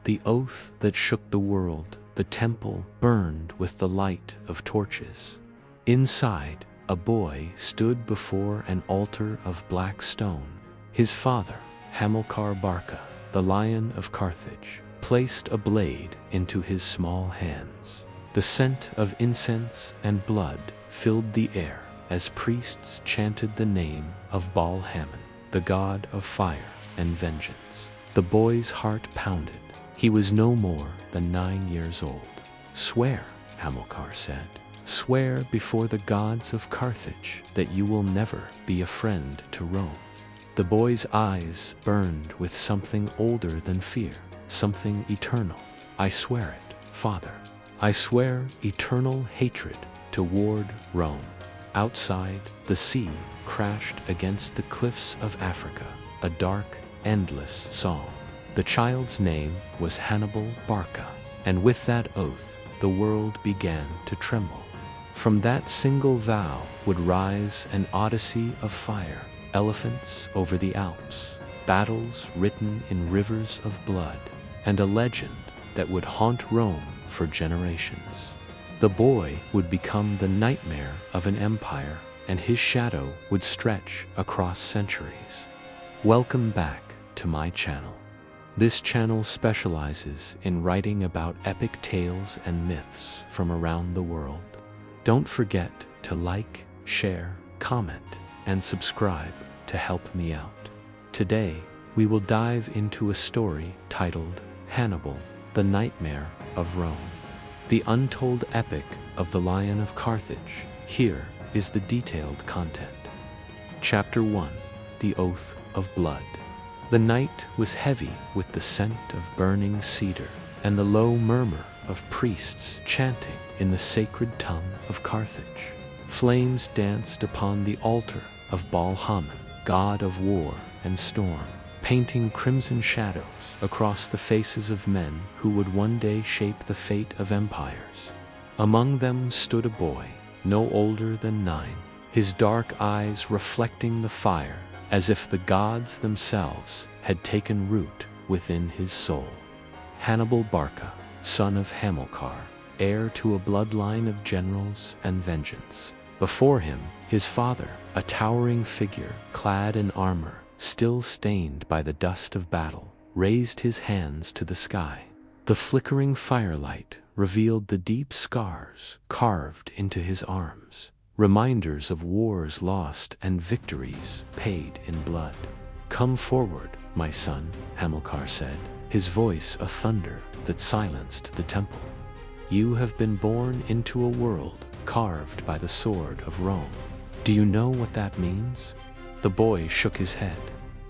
The oath that shook the world, the temple burned with the light of torches. Inside, a boy stood before an altar of black stone. His father, Hannibal Barca, the lion of Carthage, placed a blade into his small hands. The scent of incense and blood filled the air as priests chanted the name of Baal-Hamon, the god of fire and vengeance. The boy's heart pounded. He was no more than 9 years old. "Swear," Hamilcar said. "Swear before the gods of Carthage that you will never be a friend to Rome." The boy's eyes burned with something older than fear, something eternal. "I swear it, father. I swear eternal hatred toward Rome." Outside, the sea crashed against the cliffs of Africa, a dark, endless song. The child's name was Hannibal Barca, and with that oath, the world began to tremble. From that single vow would rise an odyssey of fire, elephants over the Alps, battles written in rivers of blood, and a legend that would haunt Rome for generations. The boy would become the nightmare of an empire, and his shadow would stretch across centuries. Welcome back to my channel. This channel specializes in writing about epic tales and myths from around the world. Don't forget to like, share, comment, and subscribe to help me out. Today, we will dive into a story titled Hannibal, the Nightmare of Rome. The untold epic of the Lion of Carthage. Here is the detailed content. Chapter 1: The Oath of Blood. The night was heavy with the scent of burning cedar and the low murmur of priests chanting in the sacred tongue of Carthage. Flames danced upon the altar of Baal-Hamon, god of war and storm, painting crimson shadows across the faces of men who would one day shape the fate of empires. Among them stood a boy, no older than 9, his dark eyes reflecting the fire as if the gods themselves had taken root within his soul. Hannibal Barca, son of Hamilcar, heir to a bloodline of generals and vengeance. Before him, his father, a towering figure clad in armor, still stained by the dust of battle, raised his hands to the sky. The flickering firelight revealed the deep scars carved into his arms, reminders of wars lost and victories paid in blood. "Come forward, my son," Hamilcar said, his voice a thunder that silenced the temple. "You have been born into a world carved by the sword of Rome. Do you know what that means?" The boy shook his head.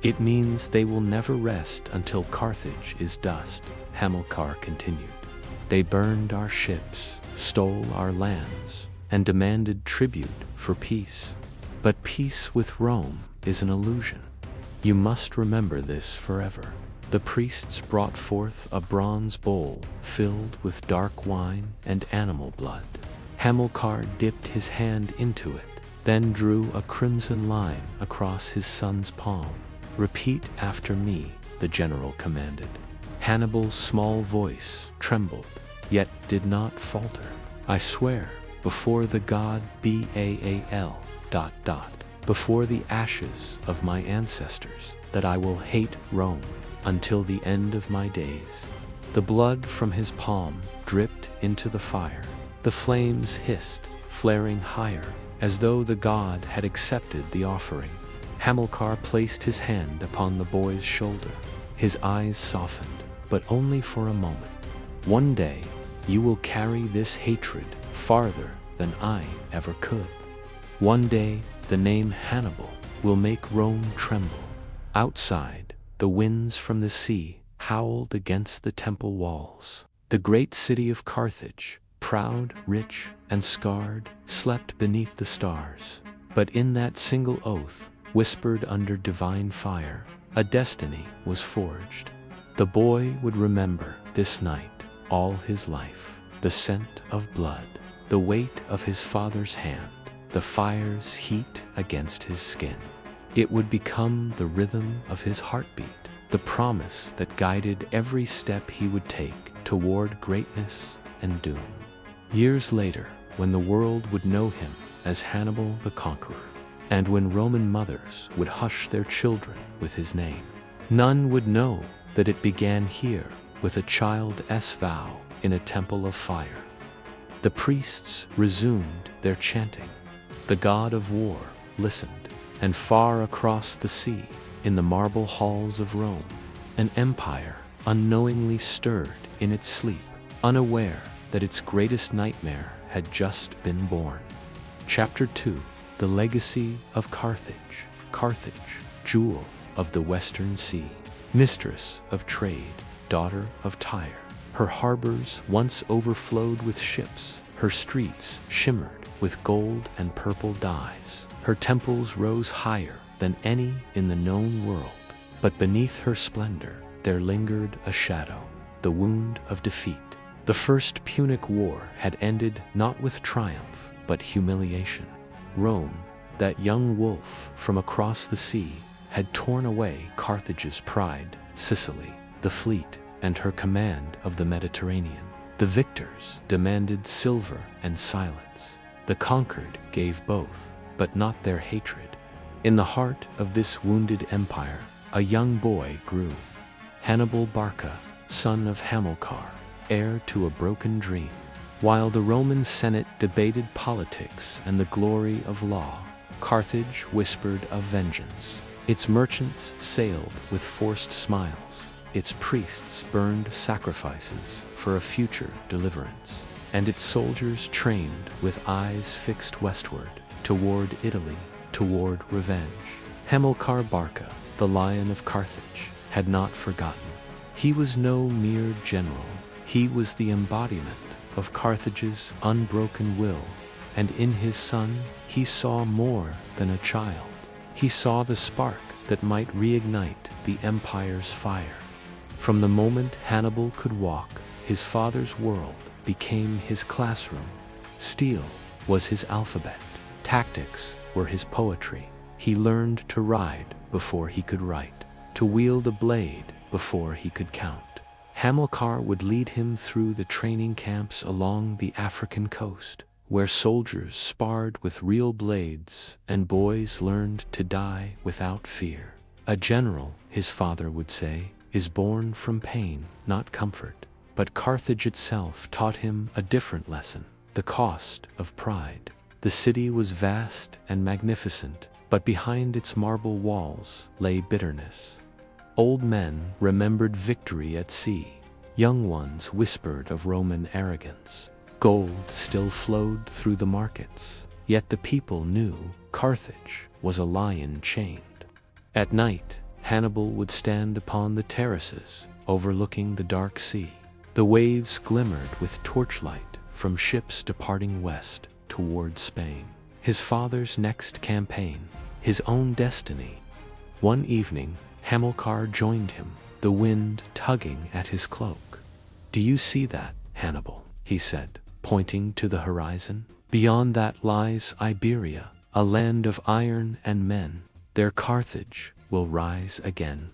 "It means they will never rest until Carthage is dust," Hamilcar continued. "They burned our ships, stole our lands, and demanded tribute for peace. But peace with Rome is an illusion. You must remember this forever." The priests brought forth a bronze bowl filled with dark wine and animal blood. Hamilcar dipped his hand into it, then drew a crimson line across his son's palm. "Repeat after me," the general commanded. Hannibal's small voice trembled, yet did not falter. "I swear before the god Baal, before the ashes of my ancestors, that I will hate Rome until the end of my days." The blood from his palm dripped into the fire. The flames hissed, flaring higher, as though the god had accepted the offering. Hamilcar placed his hand upon the boy's shoulder. His eyes softened, but only for a moment. "One day, you will carry this hatred farther than I ever could. One day, the name Hannibal will make Rome tremble." Outside, the winds from the sea howled against the temple walls. The great city of Carthage, proud, rich, and scarred, slept beneath the stars. But in that single oath, whispered under divine fire, a destiny was forged. The boy would remember this night all his life: the scent of blood, the weight of his father's hand, the fire's heat against his skin. It would become the rhythm of his heartbeat, the promise that guided every step he would take toward greatness and doom. Years later, when the world would know him as Hannibal the Conqueror, and when Roman mothers would hush their children with his name, none would know that it began here with a child's vow in a temple of fire. The priests resumed their chanting. The god of war listened, and far across the sea, in the marble halls of Rome, an empire unknowingly stirred in its sleep, unaware that its greatest nightmare had just been born. Chapter 2: The Legacy of Carthage. Carthage, jewel of the Western Sea, mistress of trade, daughter of Tyre. Her harbors once overflowed with ships, her streets shimmered with gold and purple dyes. Her temples rose higher than any in the known world, but beneath her splendor there lingered a shadow, the wound of defeat. The First Punic War had ended not with triumph, but humiliation. Rome, that young wolf from across the sea, had torn away Carthage's pride, Sicily, the fleet, and her command of the Mediterranean. The victors demanded silver and silence. The conquered gave both, but not their hatred. In the heart of this wounded empire, a young boy grew. Hannibal Barca, son of Hamilcar, heir to a broken dream. While the Roman Senate debated politics and the glory of law, Carthage whispered of vengeance. Its merchants sailed with forced smiles. Its priests burned sacrifices for a future deliverance. And its soldiers trained with eyes fixed westward, toward Italy, toward revenge. Hamilcar Barca, the Lion of Carthage, had not forgotten. He was no mere general. He was the embodiment of Carthage's unbroken will, and in his son he saw more than a child. He saw the spark that might reignite the empire's fire. From the moment Hannibal could walk, his father's world became his classroom. Steel was his alphabet. Tactics were his poetry. He learned to ride before he could write, to wield a blade before he could count. Hamilcar would lead him through the training camps along the African coast, where soldiers sparred with real blades and boys learned to die without fear. A general, his father would say, is born from pain, not comfort. But Carthage itself taught him a different lesson: the cost of pride. The city was vast and magnificent, but behind its marble walls lay bitterness. Old men remembered victory at sea. Young ones whispered of Roman arrogance. Gold still flowed through the markets, yet the people knew Carthage was a lion chained. At night, Hannibal would stand upon the terraces overlooking the dark sea. The waves glimmered with torchlight from ships departing west toward Spain. His father's next campaign, his own destiny. One evening, Hamilcar joined him, the wind tugging at his cloak. "Do you see that, Hannibal?" he said, pointing to the horizon. "Beyond that lies Iberia, a land of iron and men. There Carthage will rise again."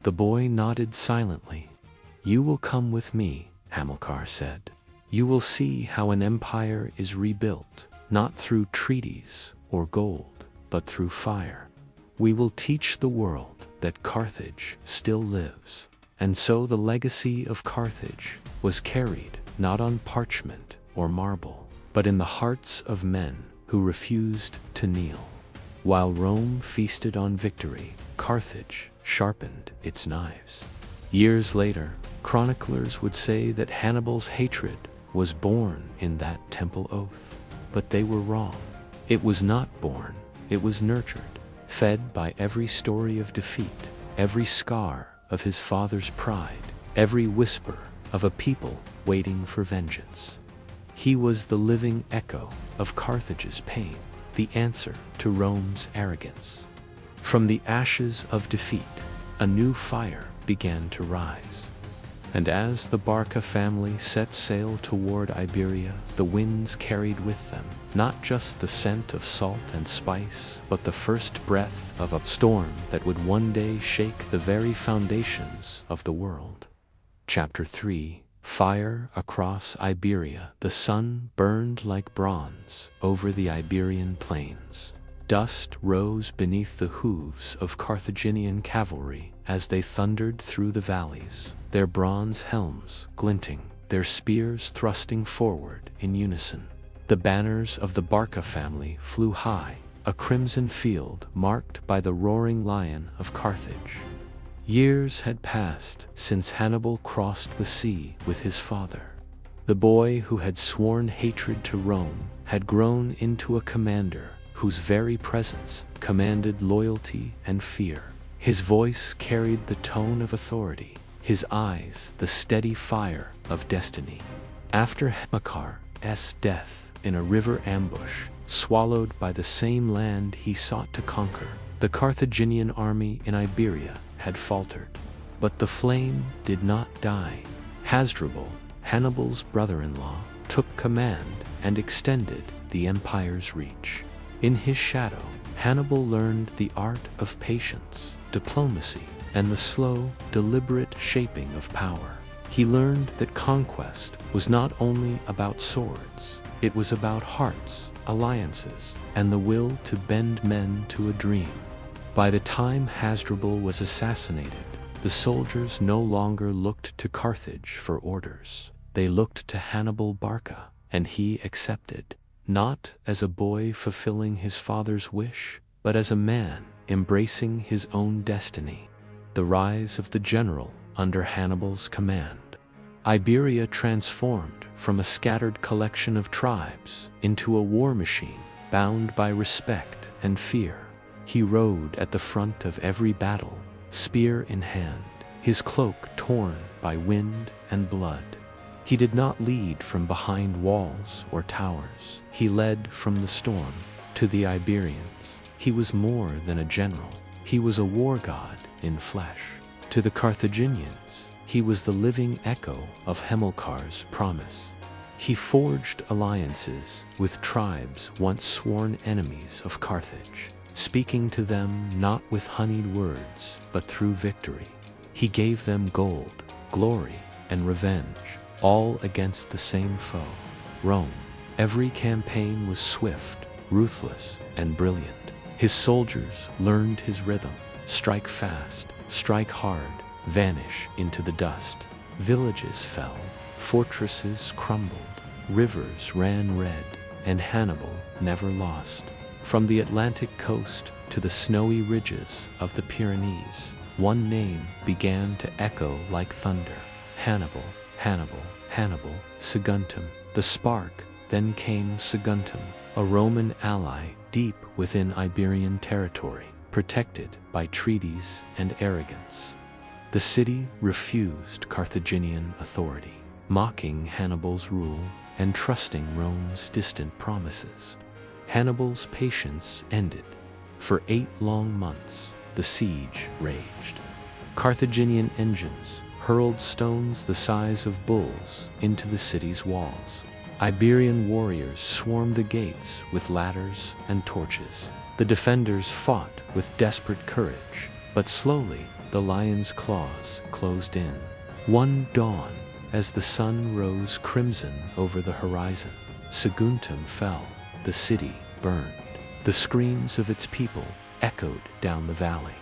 The boy nodded silently. "You will come with me," Hamilcar said. "You will see how an empire is rebuilt, not through treaties or gold, but through fire. We will teach the world that Carthage still lives." And so the legacy of Carthage was carried not on parchment or marble, but in the hearts of men who refused to kneel. While Rome feasted on victory, Carthage sharpened its knives. Years later, chroniclers would say that Hannibal's hatred was born in that temple oath. But they were wrong. It was not born, it was nurtured, fed by every story of defeat, every scar of his father's pride, every whisper of a people waiting for vengeance. He was the living echo of Carthage's pain, the answer to Rome's arrogance. From the ashes of defeat, a new fire began to rise. And as the Barca family set sail toward Iberia, the winds carried with them not just the scent of salt and spice, but the first breath of a storm that would one day shake the very foundations of the world. Chapter 3. Fire across Iberia. The sun burned like bronze over the Iberian plains. Dust rose beneath the hooves of Carthaginian cavalry as they thundered through the valleys, their bronze helms glinting, their spears thrusting forward in unison. The banners of the Barca family flew high, a crimson field marked by the roaring lion of Carthage. Years had passed since Hannibal crossed the sea with his father. The boy who had sworn hatred to Rome had grown into a commander whose very presence commanded loyalty and fear. His voice carried the tone of authority, his eyes the steady fire of destiny. After Hamilcar's death in a river ambush, swallowed by the same land he sought to conquer, the Carthaginian army in Iberia had faltered. But the flame did not die. Hasdrubal, Hannibal's brother-in-law, took command and extended the empire's reach. In his shadow, Hannibal learned the art of patience, diplomacy, and the slow, deliberate shaping of power. He learned that conquest was not only about swords, it was about hearts, alliances, and the will to bend men to a dream. By the time Hasdrubal was assassinated, the soldiers no longer looked to Carthage for orders. They looked to Hannibal Barca, and he accepted, not as a boy fulfilling his father's wish, but as a man embracing his own destiny. The rise of the general under Hannibal's command. Iberia transformed from a scattered collection of tribes into a war machine bound by respect and fear. He rode at the front of every battle, spear in hand, his cloak torn by wind and blood. He did not lead from behind walls or towers. He led from the storm. To the Iberians, he was more than a general. He was a war god in flesh. To the Carthaginians, he was the living echo of Hamilcar's promise. He forged alliances with tribes once sworn enemies of Carthage, speaking to them not with honeyed words, but through victory. He gave them gold, glory, and revenge, all against the same foe, Rome. Every campaign was swift, ruthless, and brilliant. His soldiers learned his rhythm: strike fast, strike hard, vanish into the dust. Villages fell, fortresses crumbled, rivers ran red, and Hannibal never lost. From the Atlantic coast to the snowy ridges of the Pyrenees, one name began to echo like thunder: Hannibal, Hannibal, Hannibal, Saguntum. The spark, then came Saguntum, a Roman ally deep within Iberian territory, protected by treaties and arrogance. The city refused Carthaginian authority, mocking Hannibal's rule and trusting Rome's distant promises. Hannibal's patience ended. For 8 long months, the siege raged. Carthaginian engines hurled stones the size of bulls into the city's walls. Iberian warriors swarmed the gates with ladders and torches. The defenders fought with desperate courage, but slowly the lion's claws closed in. One dawn, as the sun rose crimson over the horizon, Saguntum fell. The city burned. The screams of its people echoed down the valley.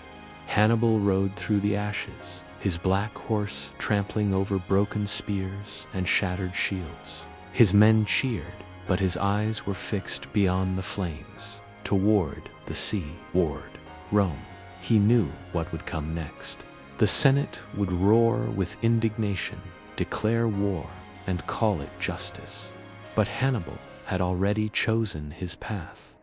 Hannibal rode through the ashes, his black horse trampling over broken spears and shattered shields. His men cheered, but his eyes were fixed beyond the flames, toward the sea, toward Rome. He knew what would come next. The Senate would roar with indignation, declare war, and call it justice. But Hannibal had already chosen his path.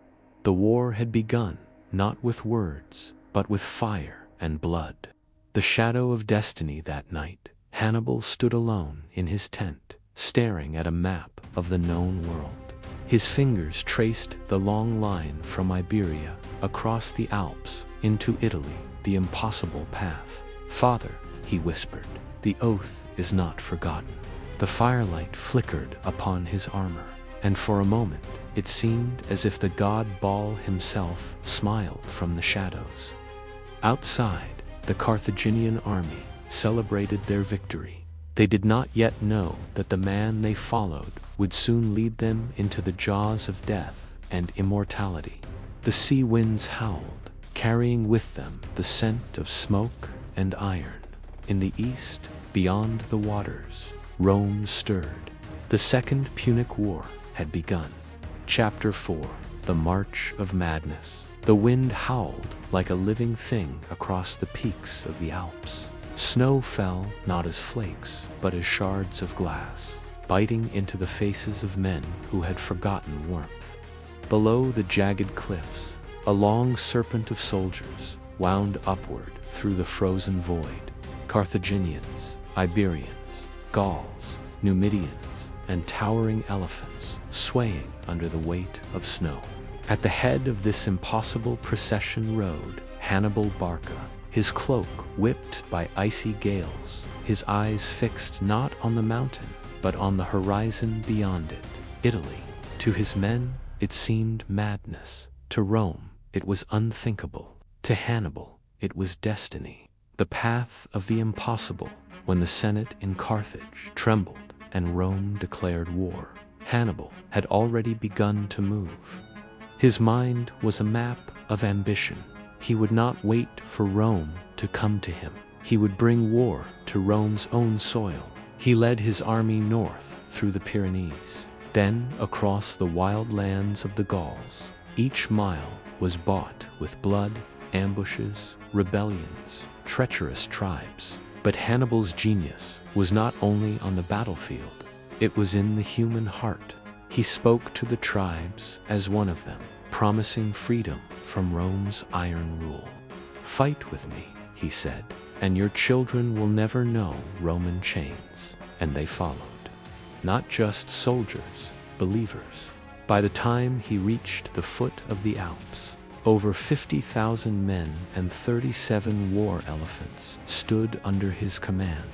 The war had begun, not with words, but with fire and blood. The shadow of destiny that night, Hannibal stood alone in his tent, staring at a map of the known world. His fingers traced the long line from Iberia, across the Alps, into Italy, the impossible path. "Father," he whispered, the oath is not forgotten. The firelight flickered upon his armor, and for a moment it seemed as if the god Baal himself smiled from the shadows. Outside, the Carthaginian army celebrated their victory. They did not yet know that the man they followed would soon lead them into the jaws of death and immortality. The sea winds howled, carrying with them the scent of smoke and iron. In the east, beyond the waters, Rome stirred. The Second Punic War had begun. Chapter 4: The March of Madness. The wind howled like a living thing across the peaks of the Alps. Snow fell not as flakes, but as shards of glass, biting into the faces of men who had forgotten warmth. Below the jagged cliffs, a long serpent of soldiers wound upward through the frozen void. Carthaginians, Iberians, Gauls, Numidians, and towering elephants swaying under the weight of snow. At the head of this impossible procession rode Hannibal Barca, his cloak whipped by icy gales, his eyes fixed not on the mountain, but on the horizon beyond it, Italy. To his men, it seemed madness. To Rome, it was unthinkable. To Hannibal, it was destiny. The path of the impossible. When the Senate in Carthage trembled and Rome declared war, Hannibal had already begun to move. His mind was a map of ambition. He would not wait for Rome to come to him. He would bring war to Rome's own soil. He led his army north through the Pyrenees, then across the wild lands of the Gauls. Each mile was bought with blood, ambushes, rebellions, treacherous tribes. But Hannibal's genius was not only on the battlefield, it was in the human heart. He spoke to the tribes as one of them, promising freedom from Rome's iron rule. "Fight with me," he said, "and your children will never know Roman chains." And they followed. Not just soldiers, believers. By the time he reached the foot of the Alps, over 50,000 men and 37 war elephants stood under his command.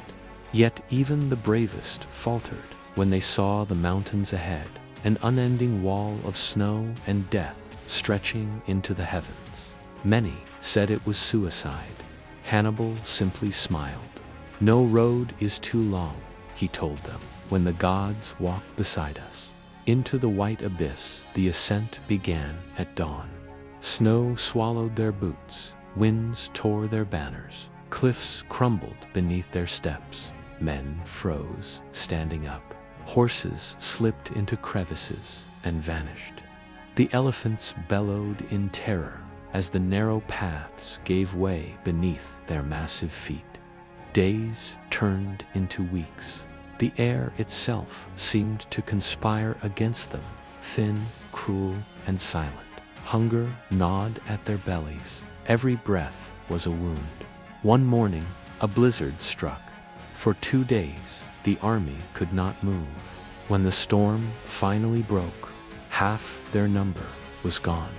Yet even the bravest faltered when they saw the mountains ahead, an unending wall of snow and death stretching into the heavens. Many said it was suicide. Hannibal simply smiled. "No road is too long," he told them, "when the gods walk beside us." Into the white abyss, the ascent began at dawn. Snow swallowed their boots, winds tore their banners, cliffs crumbled beneath their steps. Men froze, standing up. Horses slipped into crevices and vanished. The elephants bellowed in terror as the narrow paths gave way beneath their massive feet. Days turned into weeks. The air itself seemed to conspire against them, thin, cruel, and silent. Hunger gnawed at their bellies. Every breath was a wound. One morning, a blizzard struck. For 2 days, the army could not move. When the storm finally broke, half their number was gone.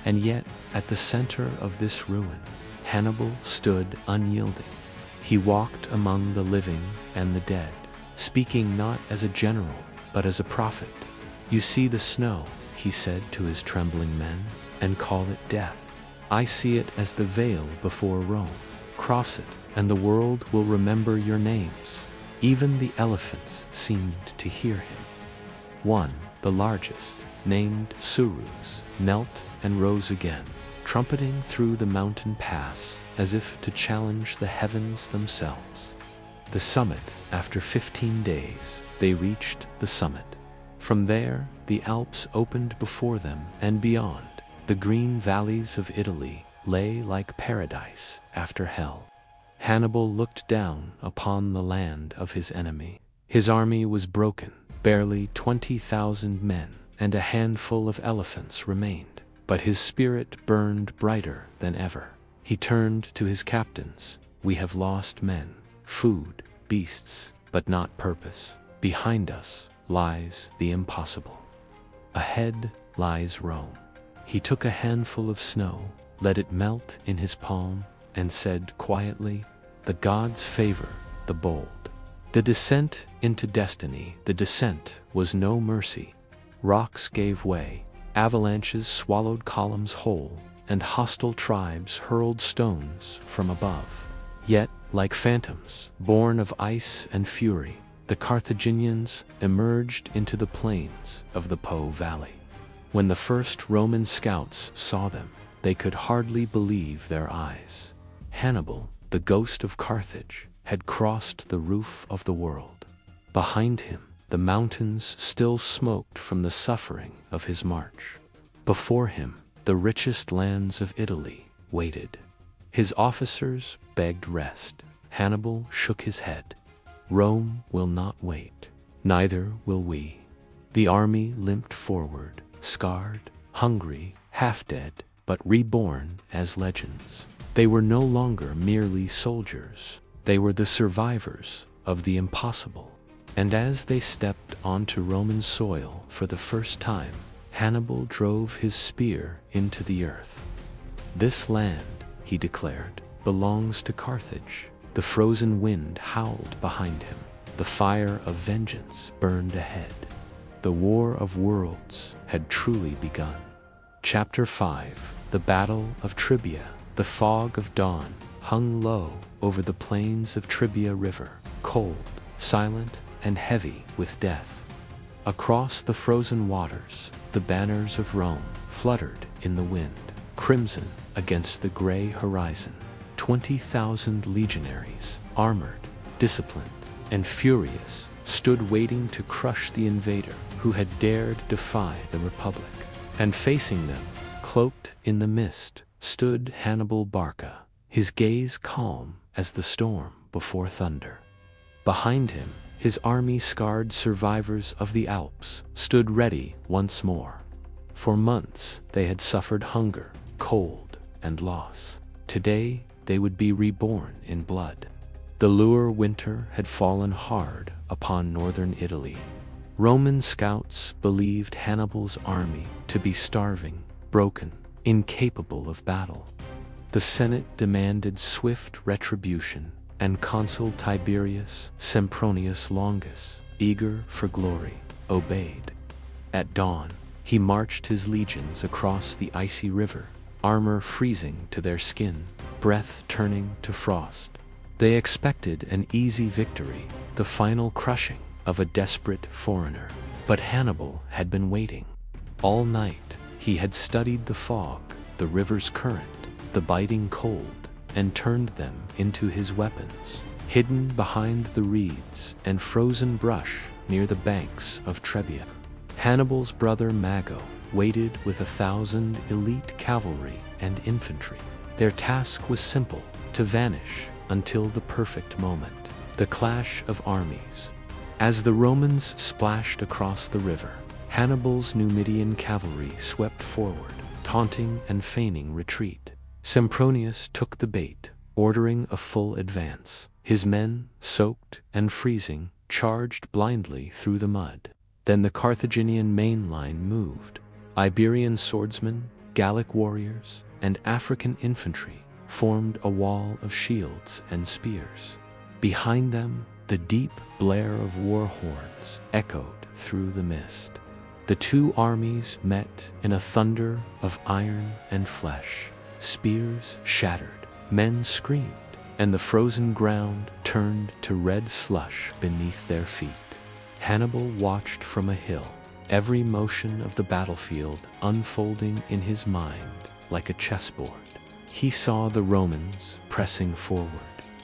And yet, at the center of this ruin, Hannibal stood unyielding. He walked among the living and the dead, speaking not as a general, but as a prophet. "You see the snow," he said to his trembling men, "and call it death. I see it as the veil before Rome. Cross it, and the world will remember your names." Even the elephants seemed to hear him. One, the largest, named Surus, knelt and rose again, trumpeting through the mountain pass as if to challenge the heavens themselves. The summit, after 15 days, they reached the summit. From there, the Alps opened before them, and beyond, the green valleys of Italy lay like paradise after hell. Hannibal looked down upon the land of his enemy. His army was broken. Barely 20,000 men and a handful of elephants remained. But his spirit burned brighter than ever. He turned to his captains. "We have lost men, food, beasts, but not purpose. Behind us lies the impossible. Ahead lies Rome." He took a handful of snow, let it melt in his palm, and said quietly, "The gods' favor the bold. The descent into destiny, the descent was no mercy. Rocks gave way, avalanches swallowed columns whole, and hostile tribes hurled stones from above. Yet, like phantoms, born of ice and fury, the Carthaginians emerged into the plains of the Po Valley. When the first Roman scouts saw them, they could hardly believe their eyes. Hannibal, the ghost of Carthage, had crossed the roof of the world. Behind him, the mountains still smoked from the suffering of his march. Before him, the richest lands of Italy waited. His officers begged rest. Hannibal shook his head. Rome will not wait. Neither will we. The army limped forward, scarred, hungry, half-dead, but reborn as legends. They were no longer merely soldiers. They were the survivors of the impossible. And as they stepped onto Roman soil for the first time, Hannibal drove his spear into the earth. "This land," he declared, "belongs to Carthage." The frozen wind howled behind him. The fire of vengeance burned ahead. The War of Worlds had truly begun. Chapter 5: The Battle of Tribia. The fog of dawn hung low over the plains of Tribia River, cold, silent, and heavy with death. Across the frozen waters, the banners of Rome fluttered in the wind, crimson against the gray horizon. 20,000 legionaries, armored, disciplined, and furious, stood waiting to crush the invader who had dared defy the Republic. And facing them, cloaked in the mist, stood Hannibal Barca, his gaze calm as the storm before thunder. Behind him, his army-scarred survivors of the Alps stood ready once more. For months they had suffered hunger, cold, and loss. Today they would be reborn in blood. The Lure winter had fallen hard upon northern Italy. Roman scouts believed Hannibal's army to be starving, broken, incapable of battle. The Senate demanded swift retribution, and Consul Tiberius Sempronius Longus, eager for glory, obeyed. At dawn, he marched his legions across the icy river, armor freezing to their skin, breath turning to frost. They expected an easy victory, the final crushing of a desperate foreigner. But Hannibal had been waiting. All night, he had studied the fog, the river's current, the biting cold, and turned them into his weapons, hidden behind the reeds and frozen brush near the banks of Trebia. Hannibal's brother Mago waited with 1,000 elite cavalry and infantry. Their task was simple: to vanish until the perfect moment. The clash of armies. As the Romans splashed across the river, Hannibal's Numidian cavalry swept forward, taunting and feigning retreat. Sempronius took the bait, ordering a full advance. His men, soaked and freezing, charged blindly through the mud. Then the Carthaginian main line moved. Iberian swordsmen, Gallic warriors, and African infantry formed a wall of shields and spears. Behind them, the deep blare of war horns echoed through the mist. The two armies met in a thunder of iron and flesh. Spears shattered, men screamed, and the frozen ground turned to red slush beneath their feet. Hannibal watched from a hill, every motion of the battlefield unfolding in his mind like a chessboard. He saw the Romans pressing forward,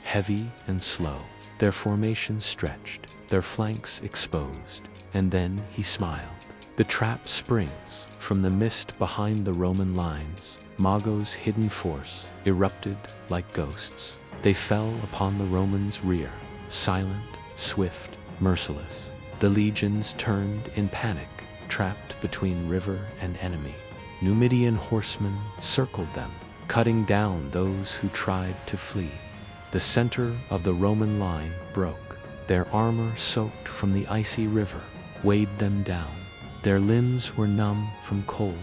heavy and slow, their formation stretched, their flanks exposed, and then he smiled. The trap springs from the mist behind the Roman lines. Mago's hidden force erupted like ghosts. They fell upon the Romans' rear, silent, swift, merciless. The legions turned in panic, trapped between river and enemy. Numidian horsemen circled them, cutting down those who tried to flee. The center of the Roman line broke. Their armor, soaked from the icy river, weighed them down. Their limbs were numb from cold.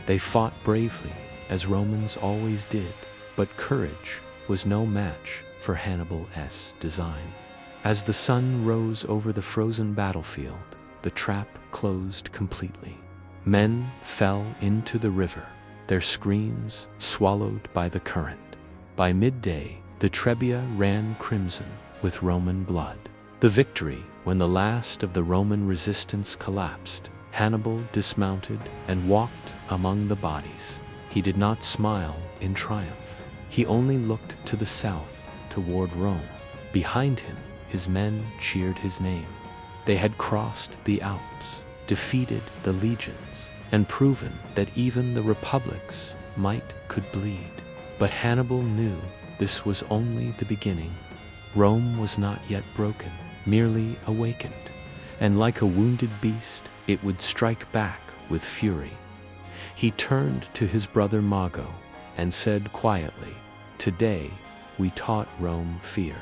They fought bravely, as Romans always did, but courage was no match for Hannibal's design. As the sun rose over the frozen battlefield, the trap closed completely. Men fell into the river, their screams swallowed by the current. By midday, the Trebia ran crimson with Roman blood. The victory, when the last of the Roman resistance collapsed, Hannibal dismounted and walked among the bodies. He did not smile in triumph. He only looked to the south, toward Rome. Behind him, his men cheered his name. They had crossed the Alps, defeated the legions, and proven that even the republics could bleed. But Hannibal knew this was only the beginning. Rome was not yet broken, merely awakened, and like a wounded beast, it would strike back with fury. He turned to his brother Mago and said quietly, "Today we taught Rome fear.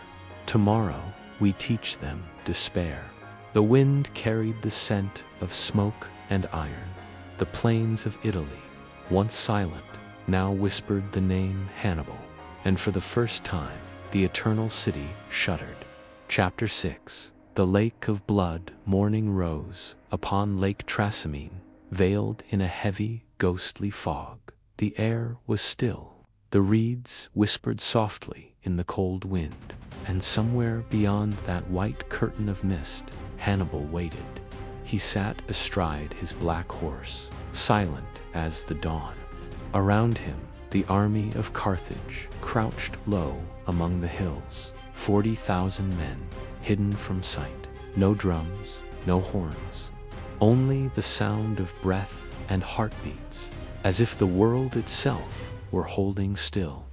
Tomorrow we teach them despair." The wind carried the scent of smoke and iron. The plains of Italy, once silent, now whispered the name Hannibal, and for the first time, the eternal city shuddered. Chapter 6. The Lake of Blood. Morning rose upon Lake Trasimene, veiled in a heavy, ghostly fog. The air was still. The reeds whispered softly in the cold wind, and somewhere beyond that white curtain of mist, Hannibal waited. He sat astride his black horse, silent as the dawn. Around him, the army of Carthage crouched low among the hills, 40,000 men, hidden from sight. No drums, no horns, only the sound of breath and heartbeats, as if the world itself were holding still.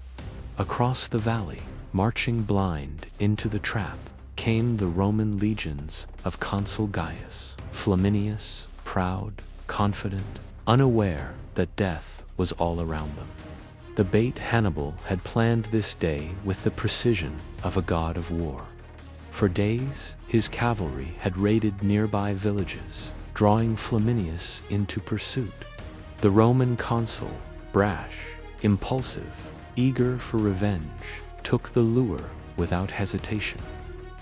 Across the valley, marching blind into the trap, came the Roman legions of Consul Gaius Flaminius, proud, confident, unaware that death was all around them. The bait Hannibal had planned this day with the precision of a god of war. For days, his cavalry had raided nearby villages, drawing Flaminius into pursuit. The Roman consul, brash, impulsive, eager for revenge, took the lure without hesitation.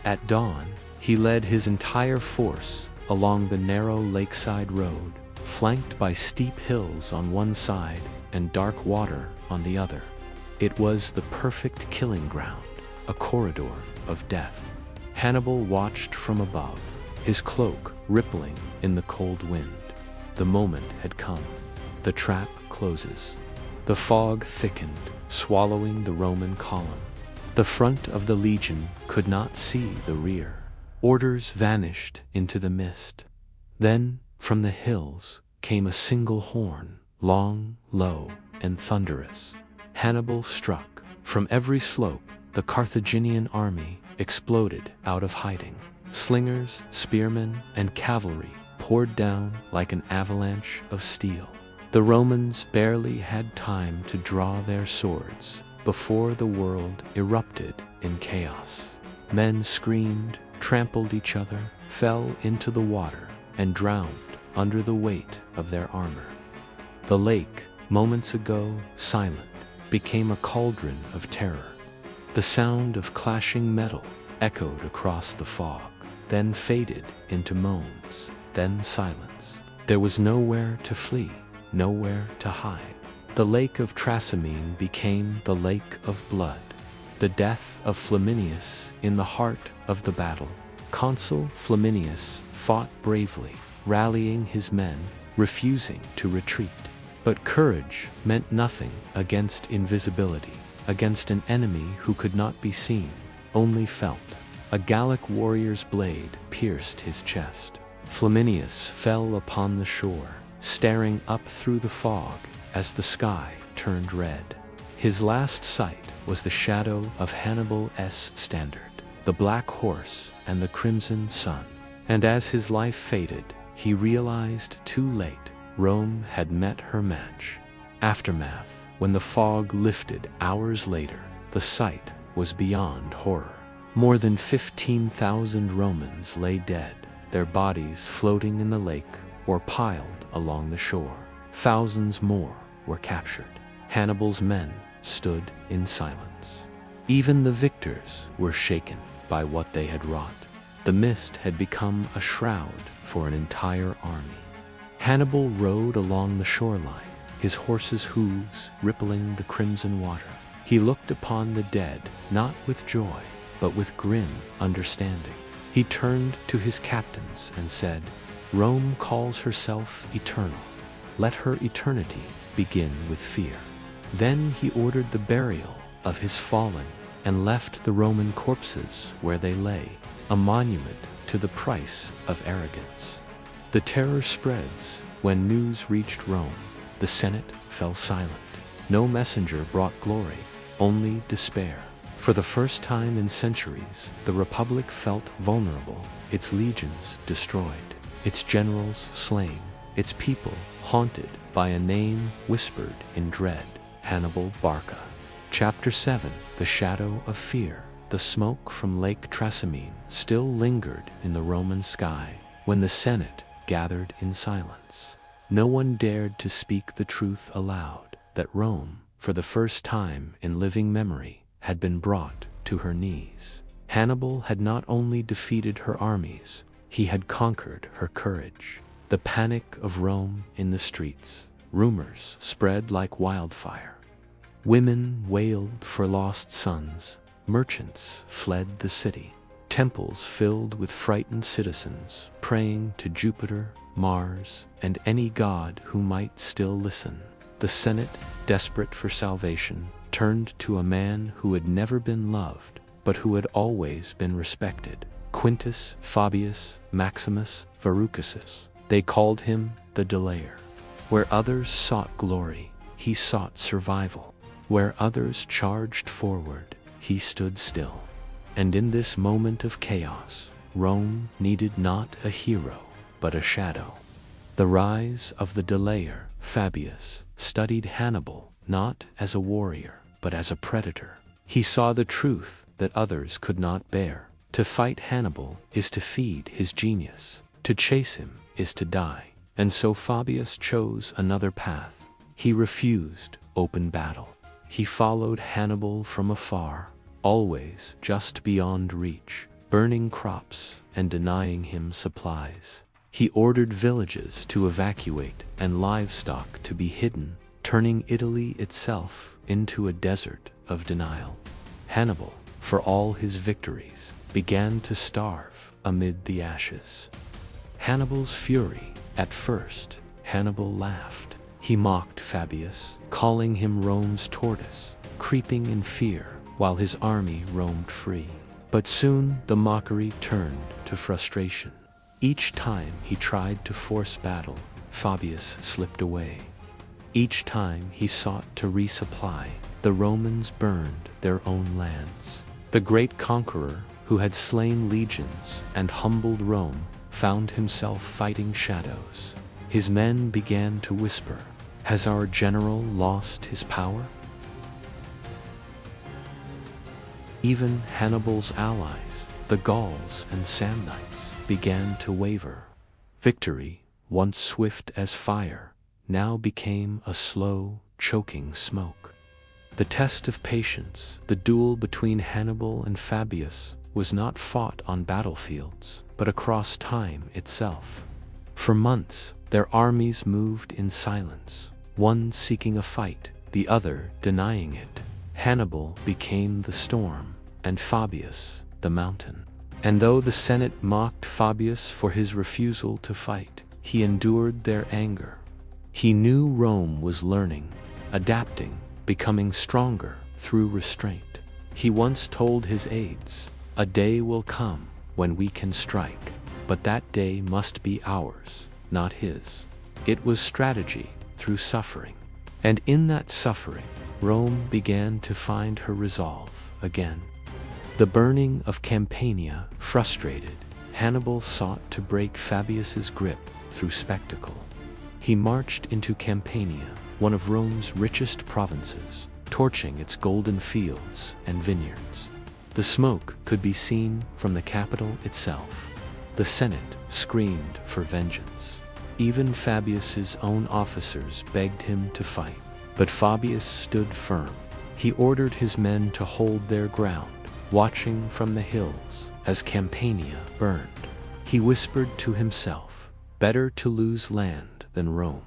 At dawn, he led his entire force along the narrow lakeside road, flanked by steep hills on one side and dark water on the other. It was the perfect killing ground, a corridor of death. Hannibal watched from above, his cloak rippling in the cold wind. The moment had come. The trap closes. The fog thickened, swallowing the Roman column. The front of the legion could not see the rear. Orders vanished into the mist. Then, from the hills, came a single horn, long, low, and thunderous. Hannibal struck. From every slope, the Carthaginian army exploded out of hiding. Slingers, spearmen, and cavalry poured down like an avalanche of steel. The Romans barely had time to draw their swords before the world erupted in chaos. Men screamed, trampled each other, fell into the water, and drowned under the weight of their armor. The lake, moments ago silent, became a cauldron of terror. The sound of clashing metal echoed across the fog, then faded into moans, then silence. There was nowhere to flee, nowhere to hide. The Lake of Trasimene became the Lake of Blood. The death of Flaminius in the heart of the battle. Consul Flaminius fought bravely, rallying his men, refusing to retreat. But courage meant nothing against invisibility, against an enemy who could not be seen, only felt. A Gallic warrior's blade pierced his chest. Flaminius fell upon the shore, staring up through the fog as the sky turned red. His last sight was the shadow of Hannibal's standard, the black horse and the crimson sun. And as his life faded, he realized too late Rome had met her match. Aftermath. When the fog lifted hours later, the sight was beyond horror. More than 15,000 Romans lay dead, their bodies floating in the lake or piled along the shore. Thousands more were captured. Hannibal's men stood in silence. Even the victors were shaken. by what they had wrought. The mist had become a shroud for an entire army. Hannibal rode along the shoreline, his horse's hooves rippling the crimson water. He looked upon the dead, not with joy, but with grim understanding. He turned to his captains and said, "Rome calls herself eternal. Let her eternity begin with fear." Then he ordered the burial of his fallen and left the Roman corpses where they lay, a monument to the price of arrogance. The terror spreads when news reached Rome. The Senate fell silent. No messenger brought glory, only despair. For the first time in centuries, the Republic felt vulnerable, its legions destroyed, its generals slain, its people haunted by a name whispered in dread: Hannibal Barca. Chapter 7: The Shadow of Fear. The smoke from Lake Trasimene still lingered in the Roman sky when the Senate gathered in silence. No one dared to speak the truth aloud, that Rome, for the first time in living memory, had been brought to her knees. Hannibal had not only defeated her armies, he had conquered her courage. The panic of Rome in the streets. Rumors spread like wildfire. Women wailed for lost sons. Merchants fled the city. Temples filled with frightened citizens, praying to Jupiter, Mars, and any god who might still listen. The Senate, desperate for salvation, turned to a man who had never been loved, but who had always been respected: Quintus Fabius Maximus Verrucus. They called him the Delayer. Where others sought glory, he sought survival. Where others charged forward, he stood still. And in this moment of chaos, Rome needed not a hero, but a shadow. The rise of the Delayer, Fabius, studied Hannibal not as a warrior, but as a predator. He saw the truth that others could not bear. To fight Hannibal is to feed his genius. To chase him is to die. And so Fabius chose another path. He refused open battle. He followed Hannibal from afar, always just beyond reach, burning crops and denying him supplies. He ordered villages to evacuate and livestock to be hidden, turning Italy itself into a desert of denial. Hannibal, for all his victories, began to starve amid the ashes. Hannibal's fury. At first, Hannibal laughed. He mocked Fabius, calling him Rome's tortoise, creeping in fear while his army roamed free. But soon the mockery turned to frustration. Each time he tried to force battle, Fabius slipped away. Each time he sought to resupply, the Romans burned their own lands. The great conqueror, who had slain legions and humbled Rome, found himself fighting shadows. His men began to whisper, "Has our general lost his power?" Even Hannibal's allies, the Gauls and Samnites, began to waver. Victory, once swift as fire, now became a slow, choking smoke. The test of patience, the duel between Hannibal and Fabius, was not fought on battlefields, but across time itself. For months, their armies moved in silence, one seeking a fight, the other denying it. Hannibal became the storm, and Fabius the mountain. And though the Senate mocked Fabius for his refusal to fight, he endured their anger. He knew Rome was learning, adapting, becoming stronger through restraint. He once told his aides, "A day will come when we can strike, but that day must be ours, not his." It was strategy through suffering. And in that suffering, Rome began to find her resolve again. The burning of Campania frustrated, Hannibal sought to break Fabius's grip through spectacle. He marched into Campania, one of Rome's richest provinces, torching its golden fields and vineyards. The smoke could be seen from the capital itself. The Senate screamed for vengeance. Even Fabius's own officers begged him to fight. But Fabius stood firm. He ordered his men to hold their ground, watching from the hills as Campania burned. He whispered to himself, better to lose land than Rome.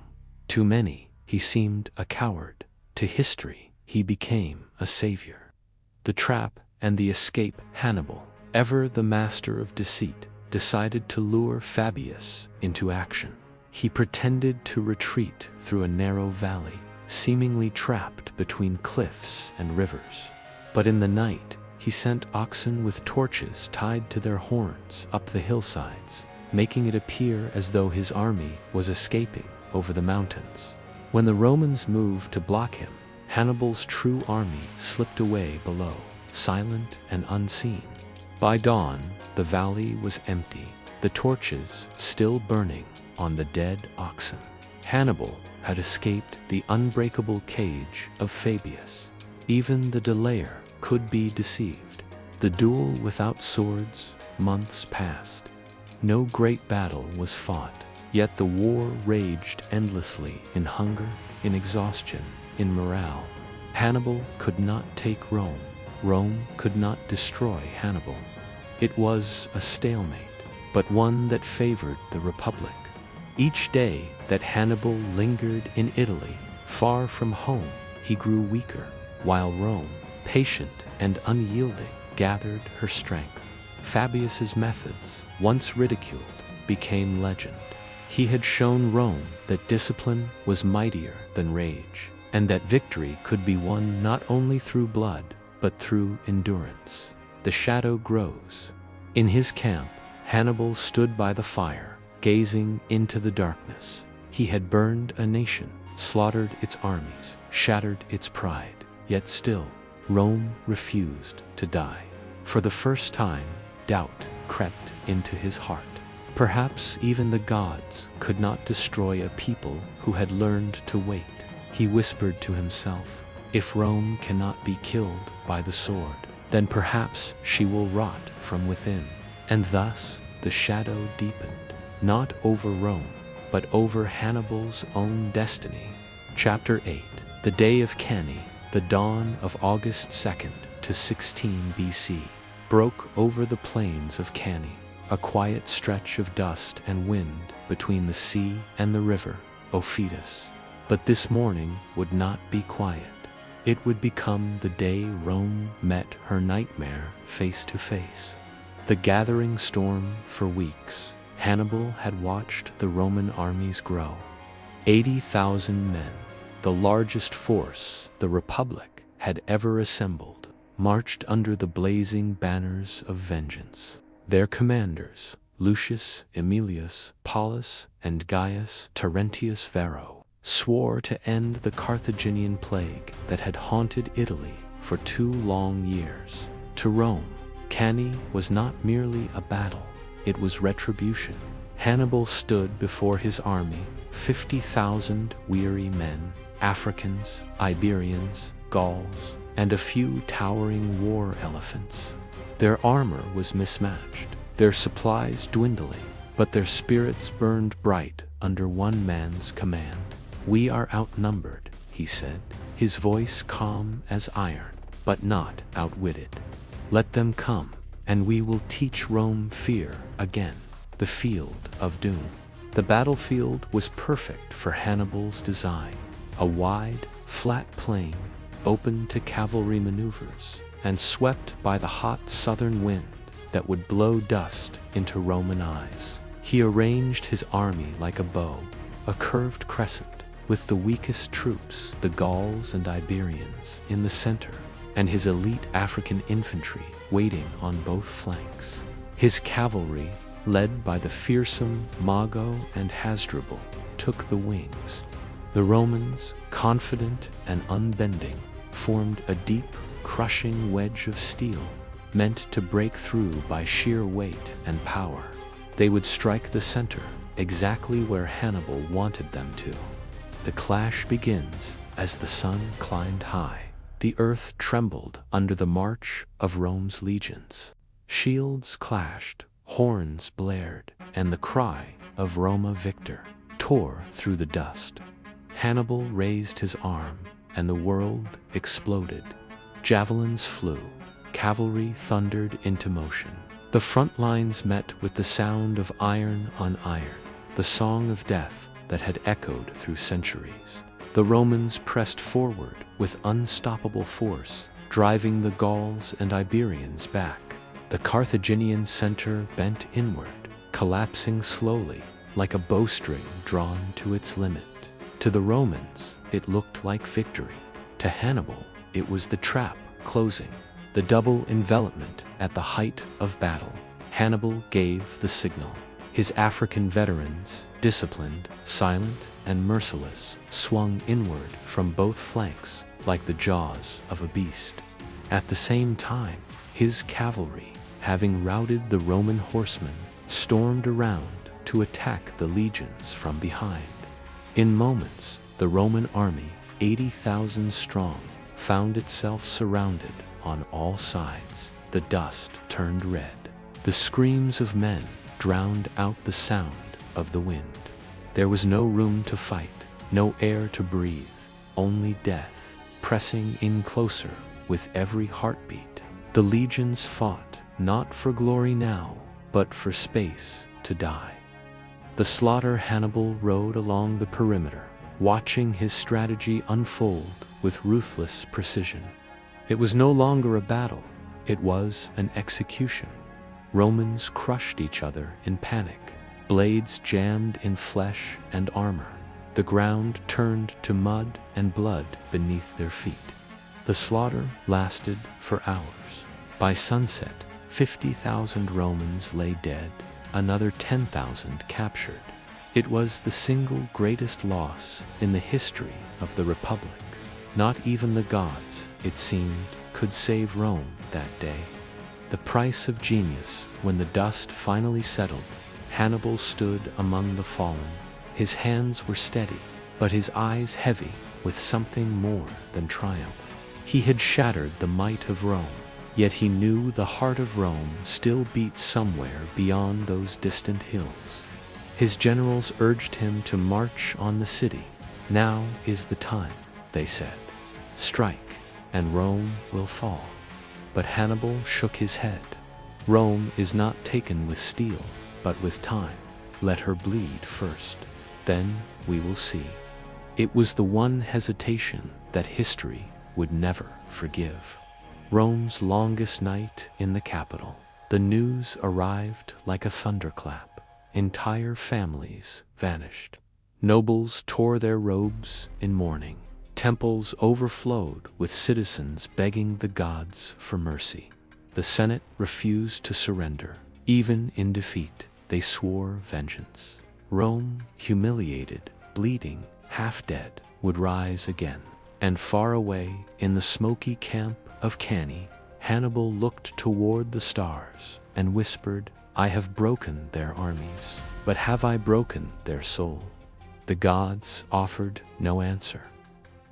To many, he seemed a coward. To history, he became a savior. The trap and the escape. Hannibal, ever the master of deceit, decided to lure Fabius into action. He pretended to retreat through a narrow valley, seemingly trapped between cliffs and rivers. But in the night, he sent oxen with torches tied to their horns up the hillsides, making it appear as though his army was escaping over the mountains. When the Romans moved to block him, Hannibal's true army slipped away below, silent and unseen. By dawn, the valley was empty, the torches still burning on the dead oxen. Hannibal had escaped the unbreakable cage of Fabius. Even the delayer could be deceived. The duel without swords, months passed. No great battle was fought, yet the war raged endlessly in hunger, in exhaustion, in morale. Hannibal could not take Rome. Rome could not destroy Hannibal. It was a stalemate, but one that favored the Republic. Each day that Hannibal lingered in Italy, far from home, he grew weaker, while Rome, patient and unyielding, gathered her strength. Fabius's methods, once ridiculed, became legend. He had shown Rome that discipline was mightier than rage, and that victory could be won not only through blood, but through endurance. The shadow grows. In his camp, Hannibal stood by the fire, gazing into the darkness. He had burned a nation, slaughtered its armies, shattered its pride, yet still, Rome refused to die. For the first time, doubt crept into his heart. Perhaps even the gods could not destroy a people who had learned to wait. He whispered to himself, if Rome cannot be killed by the sword, then perhaps she will rot from within. And thus the shadow deepened, not over Rome, but over Hannibal's own destiny. Chapter 8. The day of Cannæ, the dawn of August 2nd to 16 BC, broke over the plains of Cannæ, a quiet stretch of dust and wind between the sea and the river, Ophitus. But this morning would not be quiet. It would become the day Rome met her nightmare face to face. The gathering storm for weeks, Hannibal had watched the Roman armies grow. 80,000 men, the largest force the Republic had ever assembled, marched under the blazing banners of vengeance. Their commanders, Lucius Aemilius Paulus and Gaius Terentius Varro, swore to end the Carthaginian plague that had haunted Italy for 2 long years. To Rome, Cannæ was not merely a battle, it was retribution. Hannibal stood before his army, 50,000 weary men, Africans, Iberians, Gauls, and a few towering war elephants. Their armor was mismatched, their supplies dwindling, but their spirits burned bright under one man's command. We are outnumbered, he said, his voice calm as iron, but not outwitted. Let them come, and we will teach Rome fear again. The field of doom. The battlefield was perfect for Hannibal's design, a wide, flat plain, open to cavalry maneuvers, and swept by the hot southern wind that would blow dust into Roman eyes. He arranged his army like a bow, a curved crescent, with the weakest troops, the Gauls and Iberians, in the center, and his elite African infantry waiting on both flanks. His cavalry, led by the fearsome Mago and Hasdrubal, took the wings. The Romans, confident and unbending, formed a deep, crushing wedge of steel, meant to break through by sheer weight and power. They would strike the center, exactly where Hannibal wanted them to. The clash begins as the sun climbed high. The earth trembled under the march of Rome's legions. Shields clashed, horns blared, and the cry of Roma Victor tore through the dust. Hannibal raised his arm, and the world exploded. Javelins flew, cavalry thundered into motion. The front lines met with the sound of iron on iron, the song of death that had echoed through centuries. The Romans pressed forward with unstoppable force, driving the Gauls and Iberians back. The Carthaginian center bent inward, collapsing slowly, like a bowstring drawn to its limit. To the Romans, it looked like victory. To Hannibal, it was the trap closing, the double envelopment at the height of battle. Hannibal gave the signal. His African veterans, disciplined, silent, and merciless, swung inward from both flanks like the jaws of a beast. At the same time, his cavalry, having routed the Roman horsemen, stormed around to attack the legions from behind. In moments, the Roman army, 80,000 strong, found itself surrounded on all sides. The dust turned red. The screams of men drowned out the sound of the wind. There was no room to fight, no air to breathe, only death, pressing in closer with every heartbeat. The legions fought, not for glory now, but for space to die. The slaughter Hannibal rode along the perimeter, watching his strategy unfold with ruthless precision. It was no longer a battle, it was an execution. Romans crushed each other in panic, blades jammed in flesh and armor. The ground turned to mud and blood beneath their feet. The slaughter lasted for hours. By sunset, 50,000 Romans lay dead, another 10,000 captured. It was the single greatest loss in the history of the Republic. Not even the gods, it seemed, could save Rome that day. The price of genius. When the dust finally settled, Hannibal stood among the fallen. His hands were steady, but his eyes heavy with something more than triumph. He had shattered the might of Rome, yet he knew the heart of Rome still beat somewhere beyond those distant hills. His generals urged him to march on the city. Now is the time, they said. Strike, and Rome will fall. But Hannibal shook his head. Rome is not taken with steel, but with time. Let her bleed first. Then we will see. It was the one hesitation that history would never forgive. Rome's longest night in the capital. The news arrived like a thunderclap. Entire families vanished. Nobles tore their robes in mourning. Temples overflowed with citizens begging the gods for mercy. The Senate refused to surrender. Even in defeat, they swore vengeance. Rome, humiliated, bleeding, half dead, would rise again. And far away, in the smoky camp of Cannae, Hannibal looked toward the stars and whispered, "I have broken their armies, but have I broken their soul?" The gods offered no answer.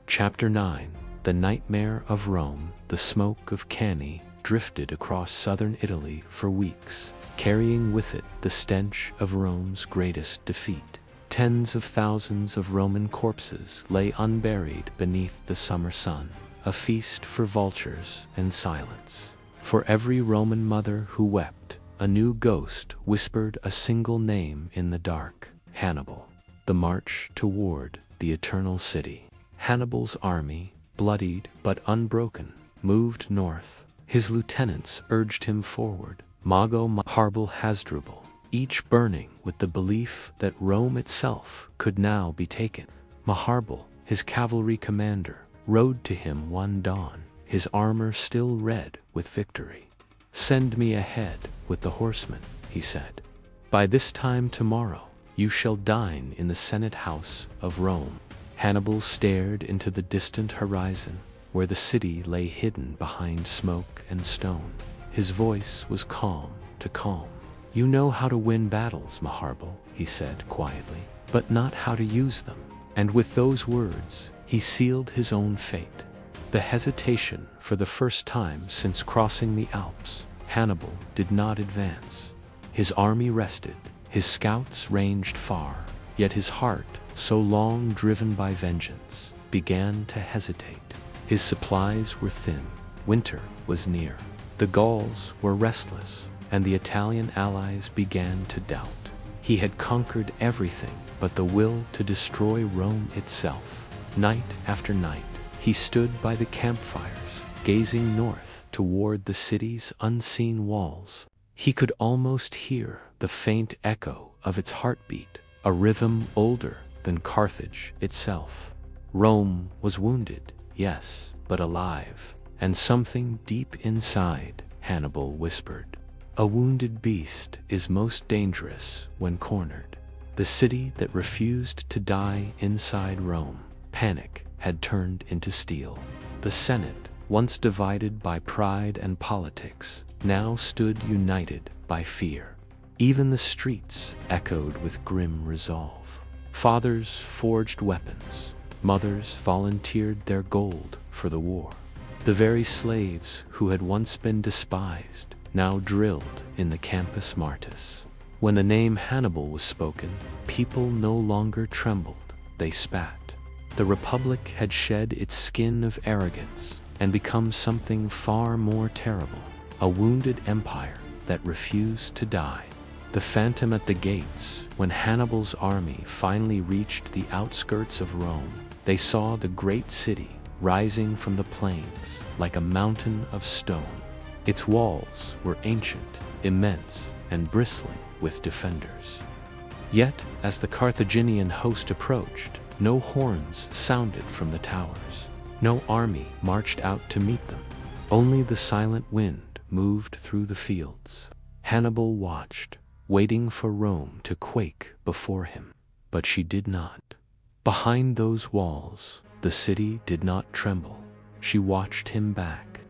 Chapter 9. The Nightmare of Rome. The smoke of Cannae drifted across southern Italy for weeks, carrying with it the stench of Rome's greatest defeat. Tens of thousands of Roman corpses lay unburied beneath the summer sun, a feast for vultures and silence. For every Roman mother who wept, a new ghost whispered a single name in the dark: Hannibal. The march toward the Eternal City. Hannibal's army, bloodied but unbroken, moved north. His lieutenants urged him forward, Mago, Hannibal, Hasdrubal, each burning with the belief that Rome itself could now be taken. Maharbal, his cavalry commander, rode to him one dawn, his armor still red with victory. "Send me ahead with the horsemen," he said. "By this time tomorrow, you shall dine in the Senate house of Rome." Hannibal stared into the distant horizon, where the city lay hidden behind smoke and stone. His voice was calm to calm. "You know how to win battles, Maharbal," he said quietly, "but not how to use them." And with those words, he sealed his own fate. The hesitation, for the first time since crossing the Alps, Hannibal did not advance. His army rested, his scouts ranged far, yet his heart, so long driven by vengeance, began to hesitate. His supplies were thin, winter was near. The Gauls were restless, and the Italian allies began to doubt. He had conquered everything but the will to destroy Rome itself. Night after night, he stood by the campfires, gazing north toward the city's unseen walls. He could almost hear the faint echo of its heartbeat, a rhythm older than Carthage itself. Rome was wounded, yes, but alive, and something deep inside, Hannibal whispered. A wounded beast is most dangerous when cornered. The city that refused to die inside Rome, panic had turned into steel. The Senate, once divided by pride and politics, now stood united by fear. Even the streets echoed with grim resolve. Fathers forged weapons. Mothers volunteered their gold for the war. The very slaves who had once been despised now drilled in the Campus Martis. When the name Hannibal was spoken, people no longer trembled, they spat. The Republic had shed its skin of arrogance and become something far more terrible, a wounded empire that refused to die. The phantom at the gates, when Hannibal's army finally reached the outskirts of Rome, they saw the great city rising from the plains like a mountain of stone. Its walls were ancient, immense, and bristling with defenders. Yet, as the Carthaginian host approached, no horns sounded from the towers. No army marched out to meet them. Only the silent wind moved through the fields. Hannibal watched, waiting for Rome to quake before him. But she did not. Behind those walls, the city did not tremble. She watched him back.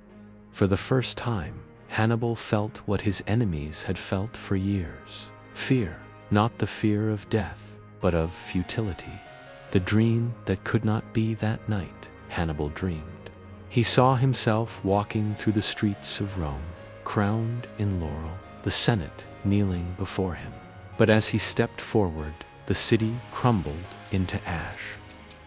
For the first time, Hannibal felt what his enemies had felt for years. Fear, not the fear of death, but of futility. The dream that could not be that night, Hannibal dreamed. He saw himself walking through the streets of Rome, crowned in laurel, the Senate kneeling before him. But as he stepped forward, the city crumbled into ash.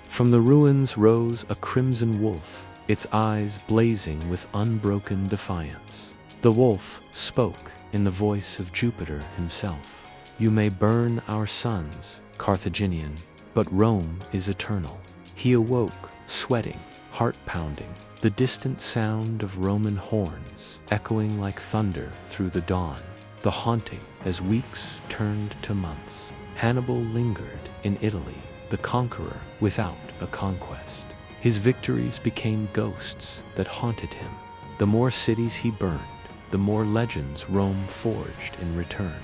From the ruins rose a crimson wolf, its eyes blazing with unbroken defiance. The wolf spoke in the voice of Jupiter himself. "You may burn our sons, Carthaginian, but Rome is eternal." He awoke, sweating, heart pounding, the distant sound of Roman horns echoing like thunder through the dawn, the haunting as weeks turned to months. Hannibal lingered in Italy, the conqueror without a conquest. His victories became ghosts that haunted him. The more cities he burned, the more legends Rome forged in return.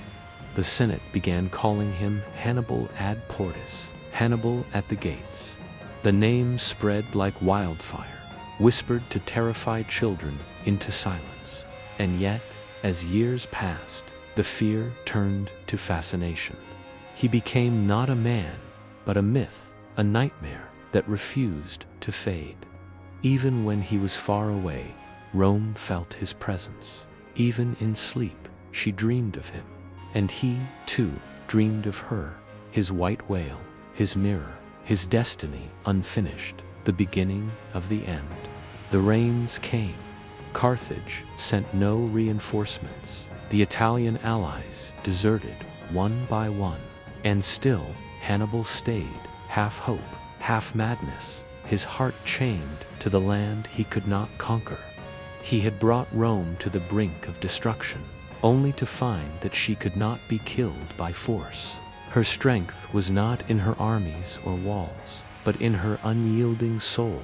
The Senate began calling him Hannibal ad portas, Hannibal at the gates. The name spread like wildfire, whispered to terrified children into silence. And yet, as years passed, the fear turned to fascination. He became not a man, but a myth, a nightmare that refused to fade. Even when he was far away, Rome felt his presence. Even in sleep, she dreamed of him. And he, too, dreamed of her, his white whale, his mirror, his destiny unfinished, the beginning of the end. The rains came. Carthage sent no reinforcements. The Italian allies deserted one by one. And still, Hannibal stayed, half hope, half madness, his heart chained to the land he could not conquer. He had brought Rome to the brink of destruction, only to find that she could not be killed by force. Her strength was not in her armies or walls, but in her unyielding soul.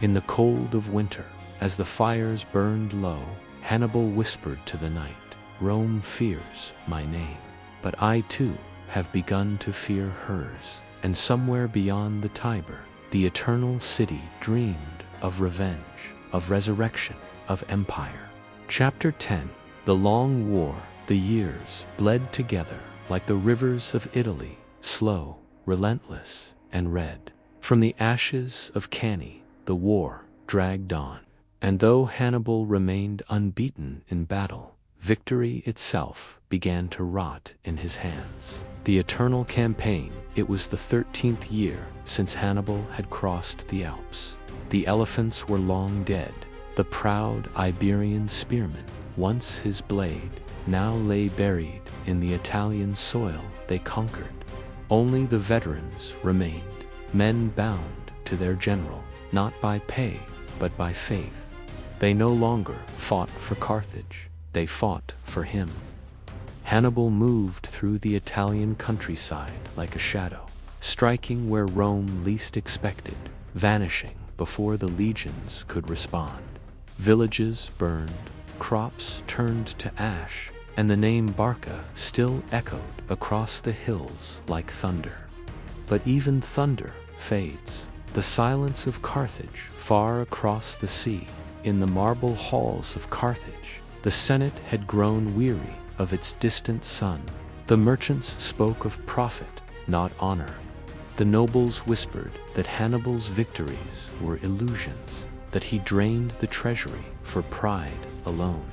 In the cold of winter, as the fires burned low, Hannibal whispered to the night, "Rome fears my name, but I too have begun to fear hers." And somewhere beyond the Tiber, the eternal city dreamed of revenge, of resurrection, of empire. Chapter 10. The Long War. The years bled together like the rivers of Italy, slow, relentless, and red. From the ashes of Cannae, the war dragged on. And though Hannibal remained unbeaten in battle, victory itself began to rot in his hands. The eternal campaign, it was the 13th year since Hannibal had crossed the Alps. The elephants were long dead. The proud Iberian spearmen once his blade, now lay buried in the Italian soil they conquered. Only the veterans remained, men bound to their general, not by pay, but by faith. They no longer fought for Carthage, they fought for him. Hannibal moved through the Italian countryside like a shadow, striking where Rome least expected, vanishing before the legions could respond. Villages burned, crops turned to ash, and the name Barca still echoed across the hills like thunder. But even thunder fades. The silence of Carthage far across the sea, in the marble halls of Carthage, the Senate had grown weary of its distant sun. The merchants spoke of profit, not honor. The nobles whispered that Hannibal's victories were illusions, that he drained the treasury for pride alone.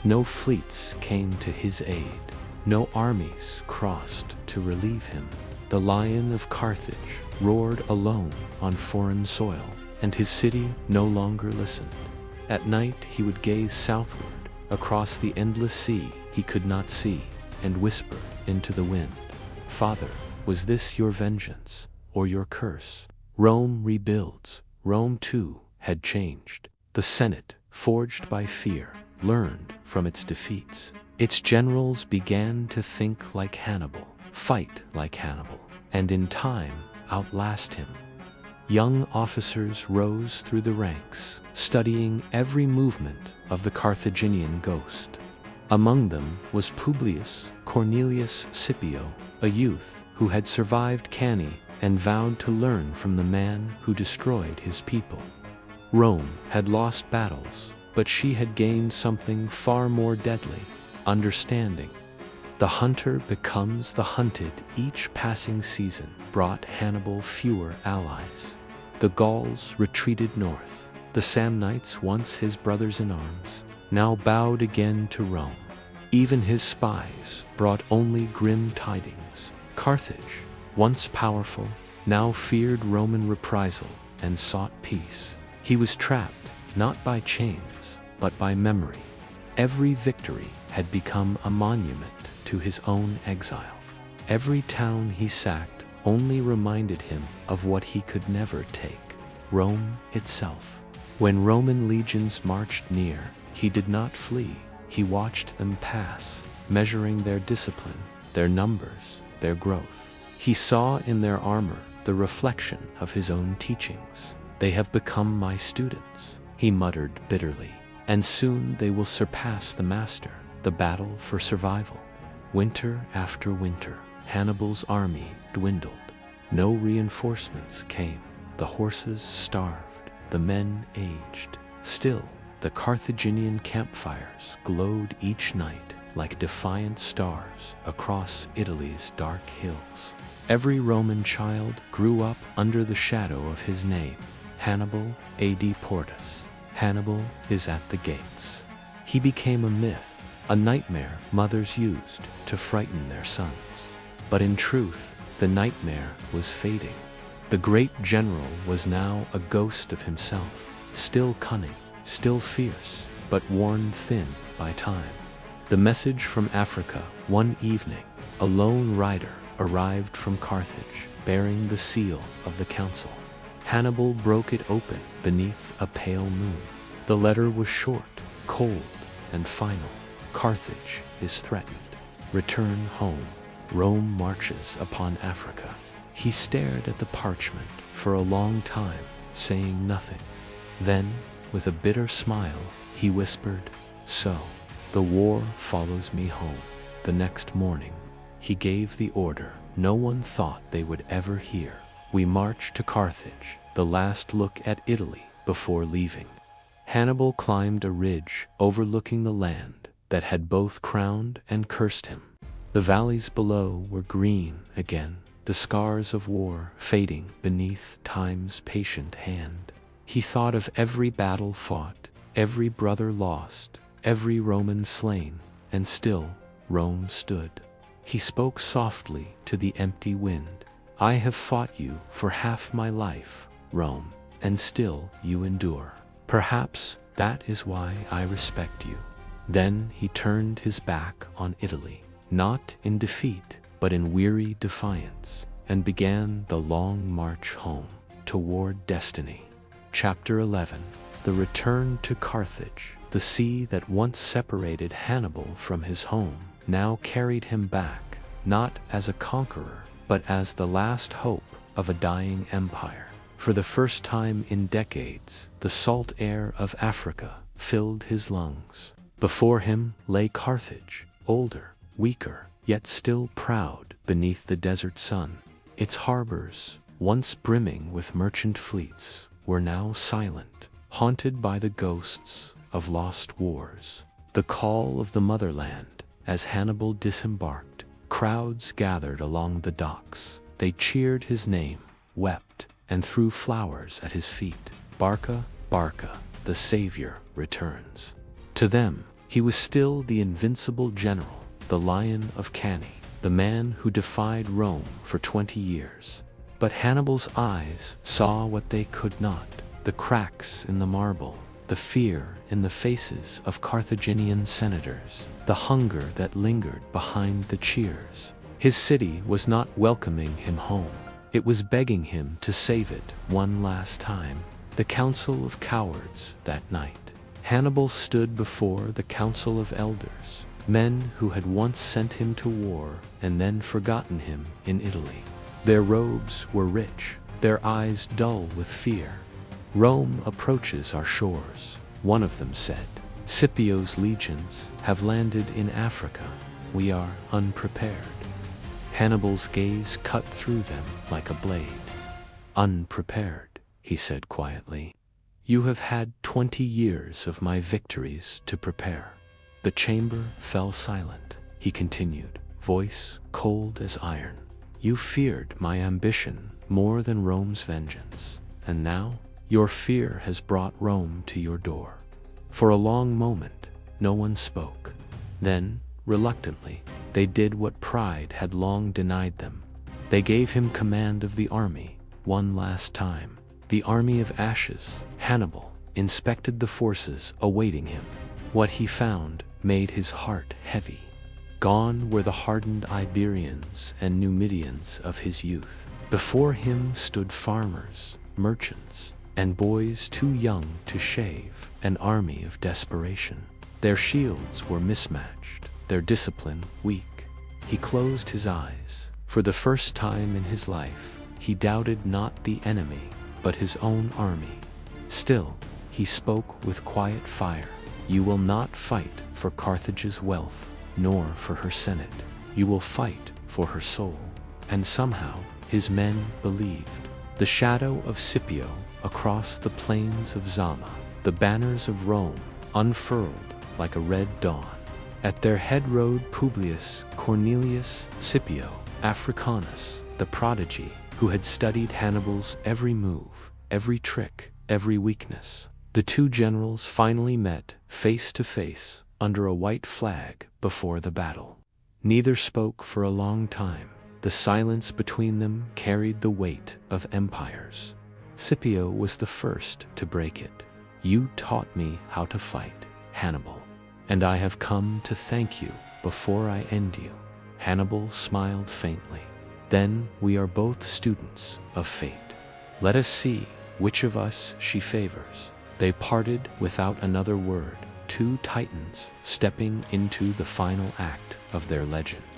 No fleets came to his aid, no armies crossed to relieve him. The lion of Carthage roared alone on foreign soil, and his city no longer listened. At night he would gaze southward, across the endless sea he could not see, and whisper into the wind, "Father, was this your vengeance, or your curse?" Rome rebuilds. Rome too had changed. The Senate, forged by fear, learned from its defeats. Its generals began to think like Hannibal, fight like Hannibal, and in time outlast him. Young officers rose through the ranks, studying every movement of the Carthaginian ghost. Among them was Publius Cornelius Scipio, a youth who had survived Cannae and vowed to learn from the man who destroyed his people. Rome had lost battles, but she had gained something far more deadly: understanding. The hunter becomes the hunted. Each passing season brought Hannibal fewer allies. The Gauls retreated north. The Samnites, once his brothers in arms, now bowed again to Rome. Even his spies brought only grim tidings. Carthage, once powerful, now feared Roman reprisal and sought peace. He was trapped, not by chains, but by memory. Every victory had become a monument to his own exile. Every town he sacked only reminded him of what he could never take: Rome itself. When Roman legions marched near, he did not flee. He watched them pass, measuring their discipline, their numbers, their growth. He saw in their armor the reflection of his own teachings. "They have become my students," he muttered bitterly, "and soon they will surpass the master." The battle for survival. Winter after winter, Hannibal's army dwindled. No reinforcements came. The horses starved, the men aged. Still, the Carthaginian campfires glowed each night like defiant stars across Italy's dark hills. Every Roman child grew up under the shadow of his name: Hannibal ad Portus. Hannibal is at the gates. He became a myth, a nightmare mothers used to frighten their sons. But in truth, the nightmare was fading. The great general was now a ghost of himself, still cunning, still fierce, but worn thin by time. The message from Africa. One evening, a lone rider arrived from Carthage, bearing the seal of the council. Hannibal broke it open beneath a pale moon. The letter was short, cold, and final. Carthage is threatened. Return home. Rome marches upon Africa. He stared at the parchment for a long time, saying nothing. Then, with a bitter smile, he whispered, "So, the war follows me home." The next morning, he gave the order no one thought they would ever hear. We march to Carthage, the last look at Italy before leaving. Hannibal climbed a ridge overlooking the land that had both crowned and cursed him. The valleys below were green again, the scars of war fading beneath time's patient hand. He thought of every battle fought, every brother lost, every Roman slain, and still Rome stood. He spoke softly to the empty wind. "I have fought you for half my life, Rome, and still you endure. Perhaps that is why I respect you. Then he turned his back on Italy, not in defeat, but in weary defiance, and began the long march home toward destiny. Chapter 11. The return to Carthage. The sea that once separated Hannibal from his home now carried him back, not as a conqueror, but as the last hope of a dying empire. For the first time in decades, the salt air of Africa filled his lungs. Before him lay Carthage, older, weaker, yet still proud beneath the desert sun. Its harbors, once brimming with merchant fleets, were now silent, haunted by the ghosts of lost wars. The call of the motherland. As Hannibal disembarked, crowds gathered along the docks. They cheered his name, wept, and threw flowers at his feet. Barca, Barca, the savior returns. To them, he was still the invincible general, the Lion of Cannae, the man who defied Rome for 20 years. But Hannibal's eyes saw what they could not: the cracks in the marble, the fear in the faces of Carthaginian senators, the hunger that lingered behind the cheers. His city was not welcoming him home. It was begging him to save it one last time. The Council of Cowards that night. Hannibal stood before the Council of Elders, men who had once sent him to war and then forgotten him in Italy. Their robes were rich, their eyes dull with fear. "Rome approaches our shores," one of them said. "Scipio's legions have landed in Africa. We are unprepared." Hannibal's gaze cut through them like a blade. "Unprepared," he said quietly. "You have had 20 years of my victories to prepare." The chamber fell silent. He continued, voice cold as iron. "You feared my ambition more than Rome's vengeance, and now your fear has brought Rome to your door." For a long moment, no one spoke. Then, reluctantly, they did what pride had long denied them. They gave him command of the army, one last time. The army of ashes. Hannibal inspected the forces awaiting him. What he found made his heart heavy. Gone were the hardened Iberians and Numidians of his youth. Before him stood farmers, merchants, and boys too young to shave, an army of desperation. Their shields were mismatched, their discipline weak. He closed his eyes. For the first time in his life, he doubted not the enemy, but his own army. Still, he spoke with quiet fire. "You will not fight for Carthage's wealth, nor for her senate. You will fight for her soul." And somehow, his men believed. The shadow of Scipio across the plains of Zama, the banners of Rome unfurled like a red dawn. At their head rode Publius Cornelius Scipio Africanus, the prodigy who had studied Hannibal's every move, every trick, every weakness. The two generals finally met face to face under a white flag before the battle. Neither spoke for a long time. The silence between them carried the weight of empires. Scipio was the first to break it. "You taught me how to fight, Hannibal, and I have come to thank you before I end you." Hannibal smiled faintly. "Then we are both students of fate. Let us see which of us she favors." They parted without another word, two titans stepping into the final act of their legend.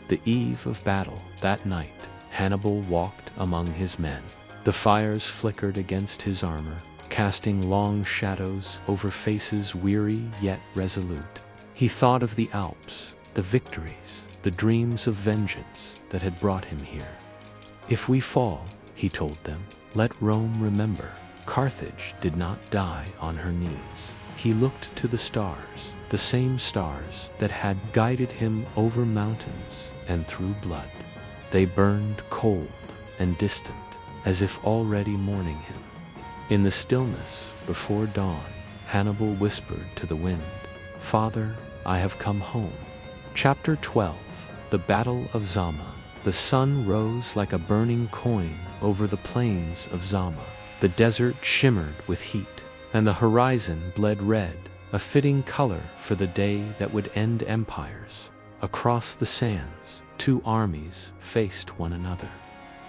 The eve of battle, that night, Hannibal walked among his men. The fires flickered against his armor, casting long shadows over faces weary yet resolute. He thought of the Alps, the victories, the dreams of vengeance that had brought him here. "If we fall," he told them, "let Rome remember, Carthage did not die on her knees." He looked to the stars, the same stars that had guided him over mountains and through blood. They burned cold and distant, as if already mourning him. In the stillness before dawn, Hannibal whispered to the wind, "Father, I have come home." Chapter 12. The Battle of Zama. The sun rose like a burning coin over the plains of Zama. The desert shimmered with heat, and the horizon bled red a fitting color for the day that would end empires. Across the sands, two armies faced one another.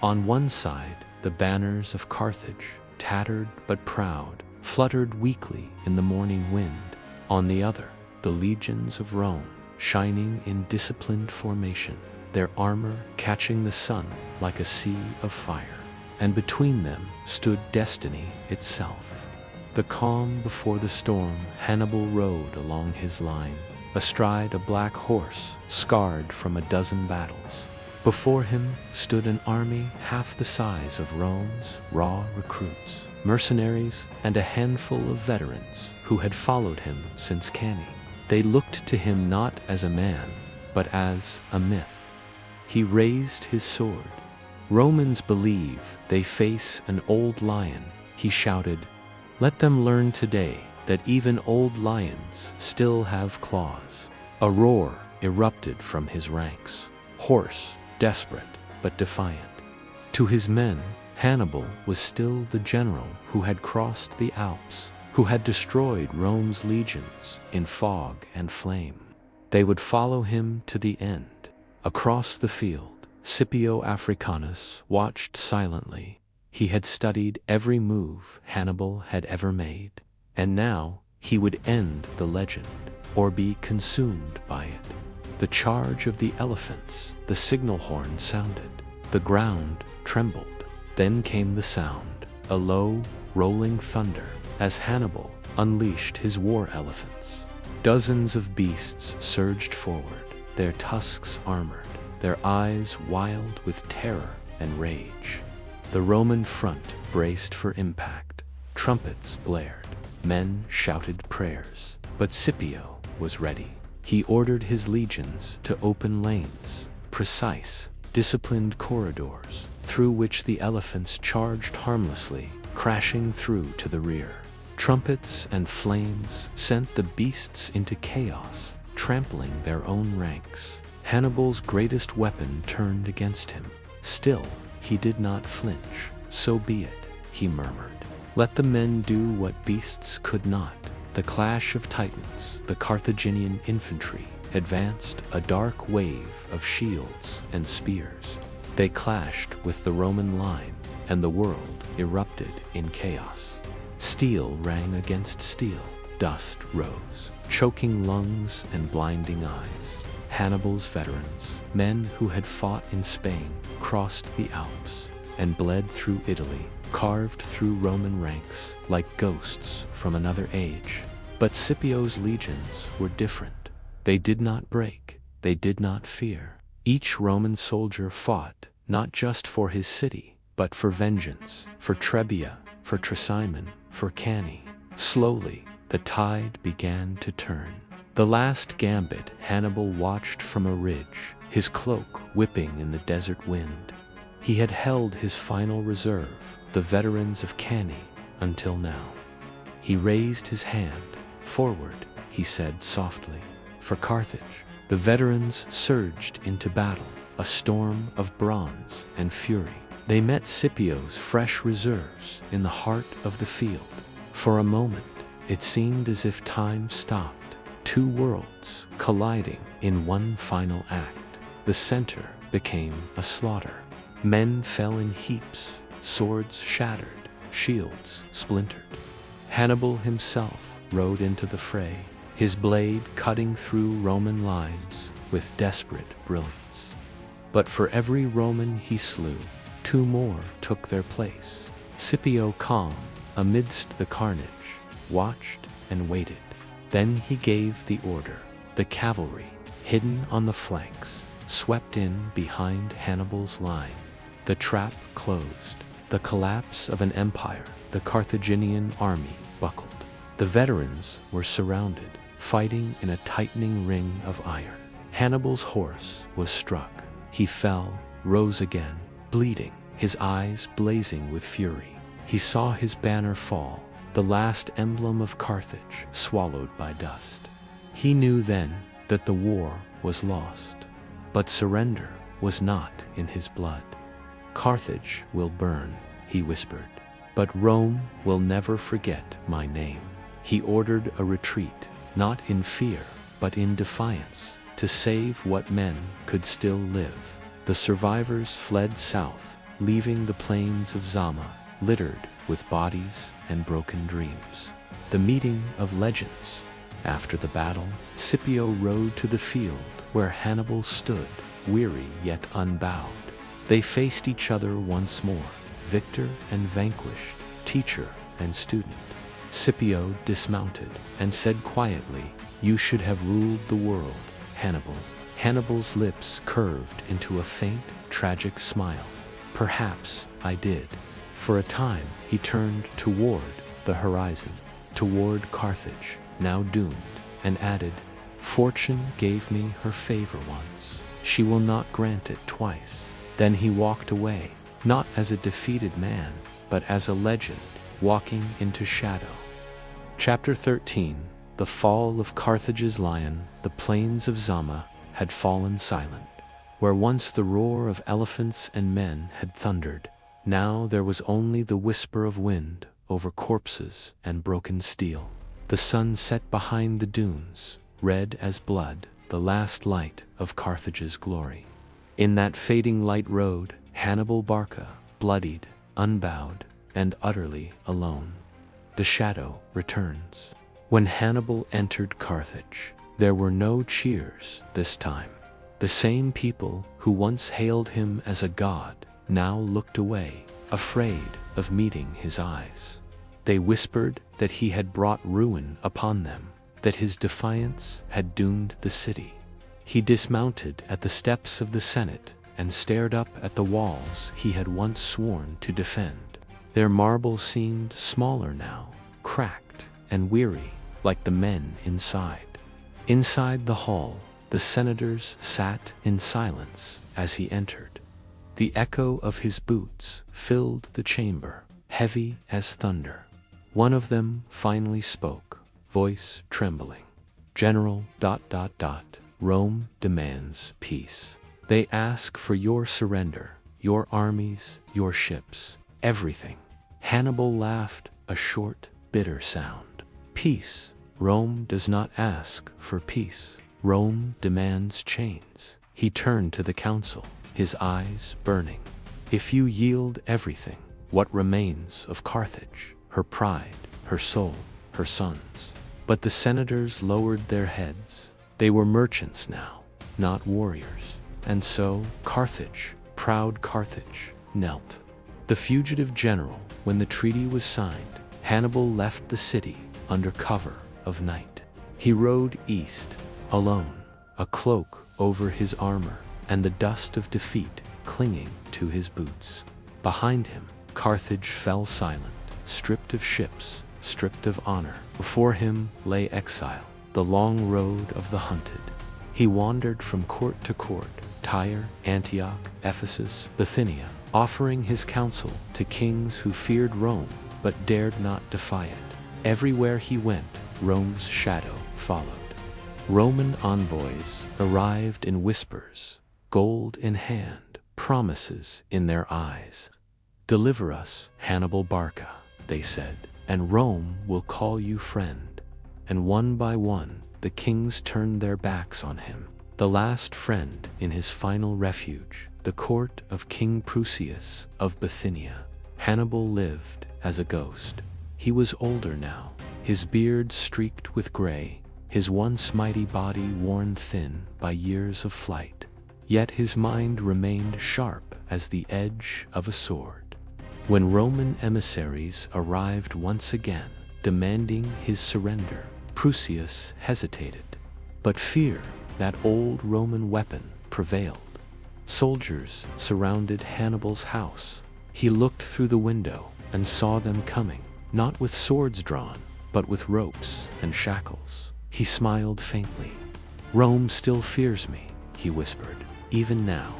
On one side, the banners of Carthage, tattered but proud, fluttered weakly in the morning wind. On the other, the legions of Rome, shining in disciplined formation, their armor catching the sun like a sea of fire. And between them stood destiny itself. The calm before the storm, Hannibal rode along his line, astride a black horse scarred from a dozen battles. Before him stood an army half the size of Rome's raw recruits, mercenaries, and a handful of veterans who had followed him since Cannae. They looked to him not as a man, but as a myth. He raised his sword. Romans believe they face an old lion. He shouted, "Let them learn today that even old lions still have claws." A roar erupted from his ranks, hoarse, desperate, but defiant. To his men, Hannibal was still the general who had crossed the Alps, who had destroyed Rome's legions in fog and flame. They would follow him to the end. Across the field, Scipio Africanus watched silently. He had studied every move Hannibal had ever made, and now he would end the legend, or be consumed by it. The charge of the elephants, the signal horn sounded. The ground trembled. Then came the sound, a low, rolling thunder, as Hannibal unleashed his war elephants. Dozens of beasts surged forward, their tusks armored, their eyes wild with terror and rage. The Roman front braced for impact. Trumpets blared. Men shouted prayers. But Scipio was ready. He ordered his legions to open lanes, precise, disciplined corridors, through which the elephants charged harmlessly, crashing through to the rear. Trumpets and flames sent the beasts into chaos, trampling their own ranks. Hannibal's greatest weapon turned against him. Still, he did not flinch. "So be it," he murmured. "Let the men do what beasts could not." The clash of titans, the Carthaginian infantry, advanced, a dark wave of shields and spears. They clashed with the Roman line, and the world erupted in chaos. Steel rang against steel. Dust rose, choking lungs and blinding eyes. Hannibal's veterans, men who had fought in Spain, crossed the Alps and bled through Italy, carved through Roman ranks like ghosts from another age. But Scipio's legions were different. They did not break. They did not fear. Each Roman soldier fought not just for his city, but for vengeance, for Trebia, for Trasimon, for Cannae. Slowly, the tide began to turn. The last gambit Hannibal watched from a ridge, his cloak whipping in the desert wind. He had held his final reserve, the veterans of Cannae, until now. He raised his hand. "Forward," he said softly. For Carthage, the veterans surged into battle, a storm of bronze and fury. They met Scipio's fresh reserves in the heart of the field. For a moment, it seemed as if time stopped, two worlds colliding in one final act. The center became a slaughter. Men fell in heaps, swords shattered, shields splintered. Hannibal himself rode into the fray, his blade cutting through Roman lines with desperate brilliance. But for every Roman he slew, two more took their place. Scipio, calm amidst the carnage, watched and waited. Then he gave the order. The cavalry, hidden on the flanks, swept in behind Hannibal's line. The trap closed. The collapse of an empire, the Carthaginian army buckled. The veterans were surrounded, fighting in a tightening ring of iron. Hannibal's horse was struck. He fell, rose again, bleeding, his eyes blazing with fury. He saw his banner fall, the last emblem of Carthage swallowed by dust. He knew then that the war was lost, but surrender was not in his blood. "Carthage will burn," he whispered, "but Rome will never forget my name." He ordered a retreat, not in fear, but in defiance, to save what men could still live. The survivors fled south, leaving the plains of Zama littered with bodies and broken dreams. The meeting of legends. After the battle, Scipio rode to the field where Hannibal stood, weary yet unbowed. They faced each other once more, victor and vanquished, teacher and student. Scipio dismounted and said quietly, "You should have ruled the world, Hannibal." Hannibal's lips curved into a faint, tragic smile. "Perhaps I did." For a time, he turned toward the horizon, toward Carthage, now doomed, and added, "Fortune gave me her favor once. She will not grant it twice." Then he walked away, not as a defeated man, but as a legend, walking into shadow. Chapter 13. The fall of Carthage's lion. The plains of Zama had fallen silent. Where once the roar of elephants and men had thundered, now there was only the whisper of wind over corpses and broken steel. The sun set behind the dunes, red as blood, the last light of Carthage's glory. In that fading light rode Hannibal Barca, bloodied, unbowed, and utterly alone. The shadow returns. When Hannibal entered Carthage, there were no cheers this time. The same people who once hailed him as a god now looked away, afraid of meeting his eyes. They whispered that he had brought ruin upon them, that his defiance had doomed the city. He dismounted at the steps of the Senate and stared up at the walls he had once sworn to defend. Their marble seemed smaller now, cracked and weary, like the men inside. Inside the hall, the senators sat in silence as he entered. The echo of his boots filled the chamber, heavy as thunder. One of them finally spoke, voice trembling. "General, Rome demands peace. They ask for your surrender, your armies, your ships, everything." Hannibal laughed, a short, bitter sound. "Peace. Rome does not ask for peace. Rome demands chains." He turned to the council, his eyes burning. "If you yield everything, what remains of Carthage? Her pride, her soul, her sons?" But the senators lowered their heads. They were merchants now, not warriors. And so Carthage, proud Carthage, knelt. The fugitive general, when the treaty was signed, Hannibal left the city under cover of night. He rode east, alone, a cloak over his armor, and the dust of defeat clinging to his boots. Behind him, Carthage fell silent, stripped of ships, stripped of honor. Before him lay exile, the long road of the hunted. He wandered from court to court, Tyre, Antioch, Ephesus, Bithynia, offering his counsel to kings who feared Rome but dared not defy it. Everywhere he went, Rome's shadow followed. Roman envoys arrived in whispers, gold in hand, promises in their eyes. "Deliver us, Hannibal Barca," they said, "and Rome will call you friend." And one by one, the kings turned their backs on him. The last friend in his final refuge, the court of King Prusias of Bithynia. Hannibal lived as a ghost. He was older now, his beard streaked with gray, his once mighty body worn thin by years of flight. Yet his mind remained sharp as the edge of a sword. When Roman emissaries arrived once again, demanding his surrender, Prusias hesitated. But fear, that old Roman weapon, prevailed. Soldiers surrounded Hannibal's house. He looked through the window and saw them coming, not with swords drawn, but with ropes and shackles. He smiled faintly. "Rome still fears me," he whispered, "even now."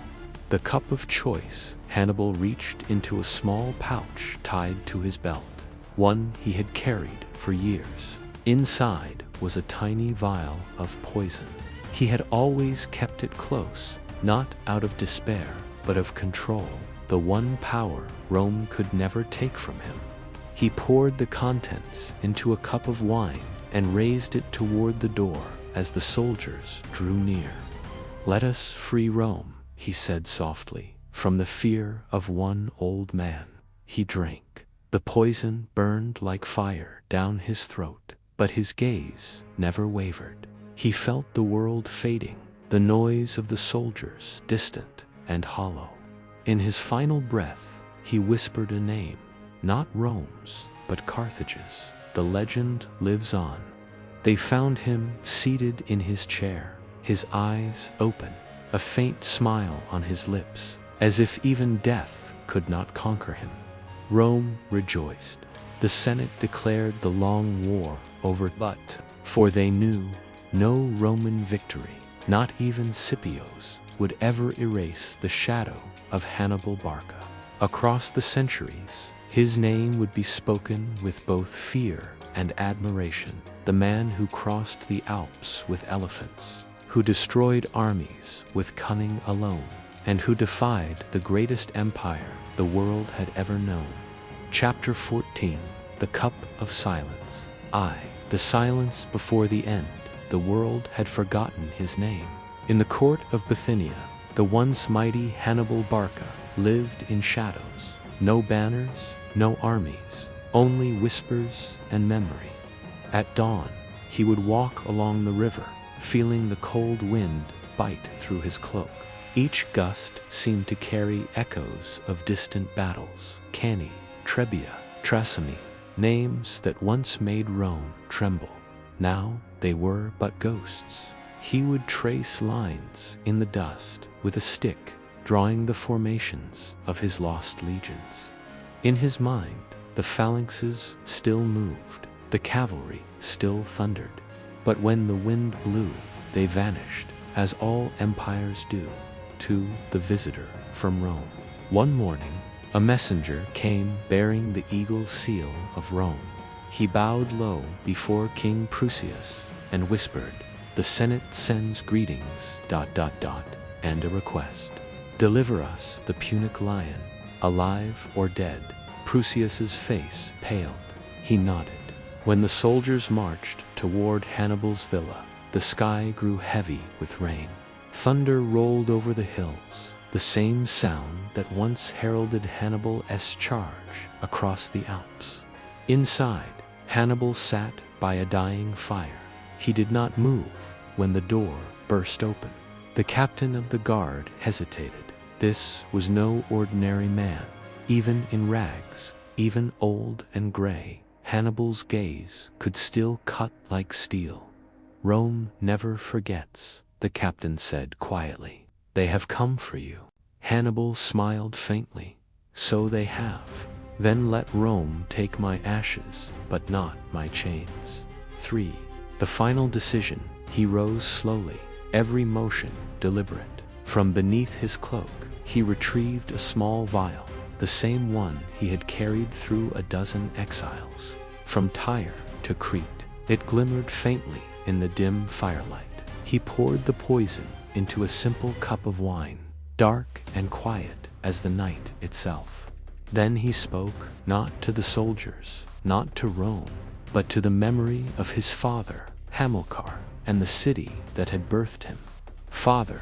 The cup of choice, Hannibal reached into a small pouch tied to his belt, one he had carried for years. Inside was a tiny vial of poison. He had always kept it close, not out of despair, but of control, the one power Rome could never take from him. He poured the contents into a cup of wine and raised it toward the door as the soldiers drew near. "Let us free Rome," he said softly, "from the fear of one old man." He drank. The poison burned like fire down his throat, but his gaze never wavered. He felt the world fading, the noise of the soldiers distant and hollow. In his final breath, he whispered a name, not Rome's, but Carthage's. The legend lives on. They found him seated in his chair, his eyes open, a faint smile on his lips, as if even death could not conquer him. Rome rejoiced. The Senate declared the long war over, but, for they knew, no Roman victory, not even Scipio's, would ever erase the shadow of Hannibal Barca. Across the centuries, his name would be spoken with both fear and admiration. The man who crossed the Alps with elephants, who destroyed armies with cunning alone, and who defied the greatest empire the world had ever known. Chapter 14, The Cup of Silence. The silence before the end. The world had forgotten his name. In the court of Bithynia, the once mighty Hannibal Barca lived in shadows. No banners, no armies, only whispers and memory. At dawn, he would walk along the river, feeling the cold wind bite through his cloak. Each gust seemed to carry echoes of distant battles. Cannae, Trebia, Trasimene, names that once made Rome tremble. Now they were but ghosts. He would trace lines in the dust with a stick, drawing the formations of his lost legions. In his mind, the phalanxes still moved, the cavalry still thundered. But when the wind blew, they vanished, as all empires do, to the visitor from Rome. One morning, a messenger came bearing the eagle's seal of Rome. He bowed low before King Prusias and whispered, "The Senate sends greetings, and a request. Deliver us the Punic lion, alive or dead." Prusias's face paled. He nodded. When the soldiers marched toward Hannibal's villa, the sky grew heavy with rain. Thunder rolled over the hills, the same sound that once heralded Hannibal's charge across the Alps. Inside, Hannibal sat by a dying fire. He did not move when the door burst open. The captain of the guard hesitated. This was no ordinary man. Even in rags, even old and gray, Hannibal's gaze could still cut like steel. "Rome never forgets," the captain said quietly. "They have come for you." Hannibal smiled faintly. "So they have. Then let Rome take my ashes, but not my chains." 3. The final decision. He rose slowly, every motion deliberate. From beneath his cloak, he retrieved a small vial, the same one he had carried through a dozen exiles. From Tyre to Crete, it glimmered faintly in the dim firelight. He poured the poison into a simple cup of wine, dark and quiet as the night itself. Then he spoke, not to the soldiers, not to Rome, but to the memory of his father, Hamilcar, and the city that had birthed him. "Father,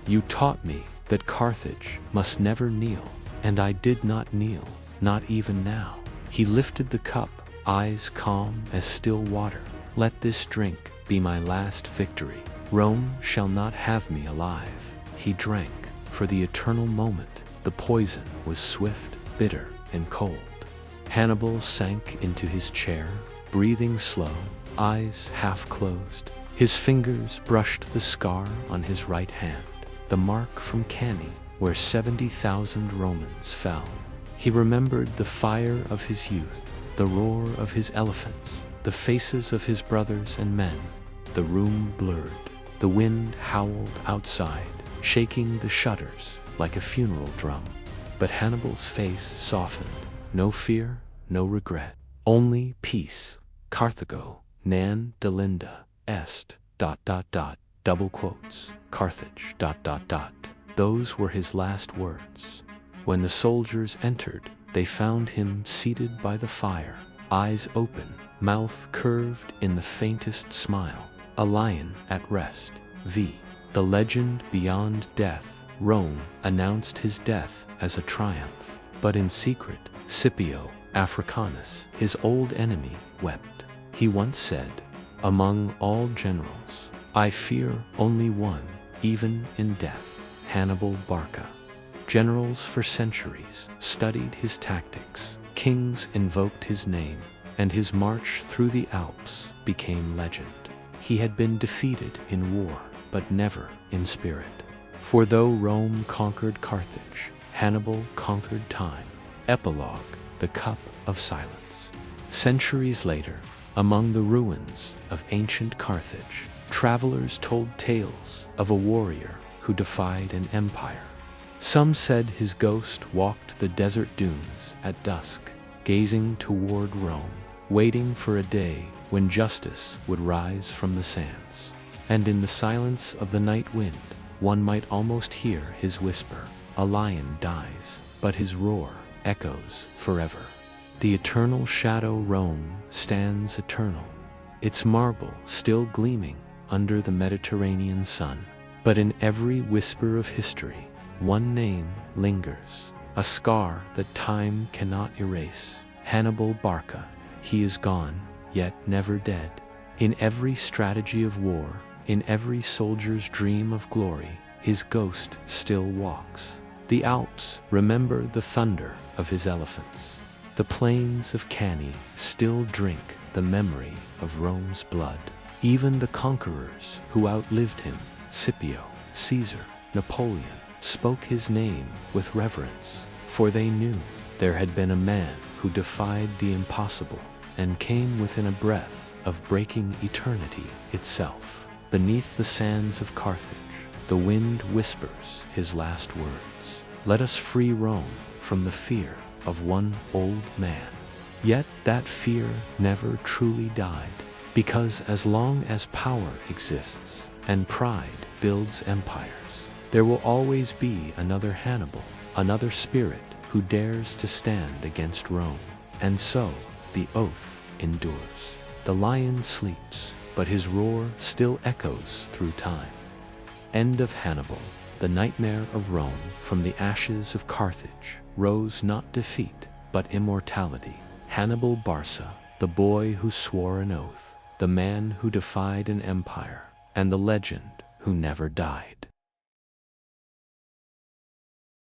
you taught me that Carthage must never kneel, and I did not kneel, not even now." He lifted the cup, eyes calm as still water. "Let this drink be my last victory. Rome shall not have me alive." He drank. For the eternal moment, the poison was swift, bitter, and cold. Hannibal sank into his chair, breathing slow, eyes half closed. His fingers brushed the scar on his right hand, the mark from Cannae, where 70,000 Romans fell. He remembered the fire of his youth, the roar of his elephants, the faces of his brothers and men. The room blurred. The wind howled outside, shaking the shutters like a funeral drum. But Hannibal's face softened. No fear, no regret, only peace. "Carthago, nan delinda est, double quotes, Carthage, Those were his last words. When the soldiers entered, they found him seated by the fire, eyes open, mouth curved in the faintest smile, a lion at rest. The legend beyond death. Rome announced his death as a triumph, but in secret, Scipio Africanus, his old enemy, wept. He once said, "Among all generals, I fear only one, even in death, Hannibal Barca." Generals for centuries studied his tactics, kings invoked his name, and his march through the Alps became legend. He had been defeated in war, but never in spirit. For though Rome conquered Carthage, Hannibal conquered time. Epilogue: the Cup of Silence. Centuries later, among the ruins of ancient Carthage, travelers told tales of a warrior who defied an empire. Some said his ghost walked the desert dunes at dusk, gazing toward Rome, waiting for a day when justice would rise from the sands. And in the silence of the night wind, one might almost hear his whisper, "A lion dies, but his roar echoes forever." The eternal shadow Rome stands eternal, its marble still gleaming under the Mediterranean sun. But in every whisper of history, one name lingers, a scar that time cannot erase. Hannibal Barca. He is gone, yet never dead. In every strategy of war, in every soldier's dream of glory, his ghost still walks. The Alps remember the thunder of his elephants. The plains of Cannae still drink the memory of Rome's blood. Even the conquerors who outlived him, Scipio, Caesar, Napoleon, spoke his name with reverence, for they knew there had been a man who defied the impossible and came within a breath of breaking eternity itself. Beneath the sands of Carthage, the wind whispers his last words. Let us free Rome from the fear of one old man. Yet that fear never truly died, because as long as power exists and pride builds empires, there will always be another Hannibal, another spirit who dares to stand against Rome. And so, the oath endures. The lion sleeps, but his roar still echoes through time. End of Hannibal. The nightmare of Rome. From the ashes of Carthage rose not defeat, but immortality. Hannibal Barca, the boy who swore an oath, the man who defied an empire, and the legend who never died.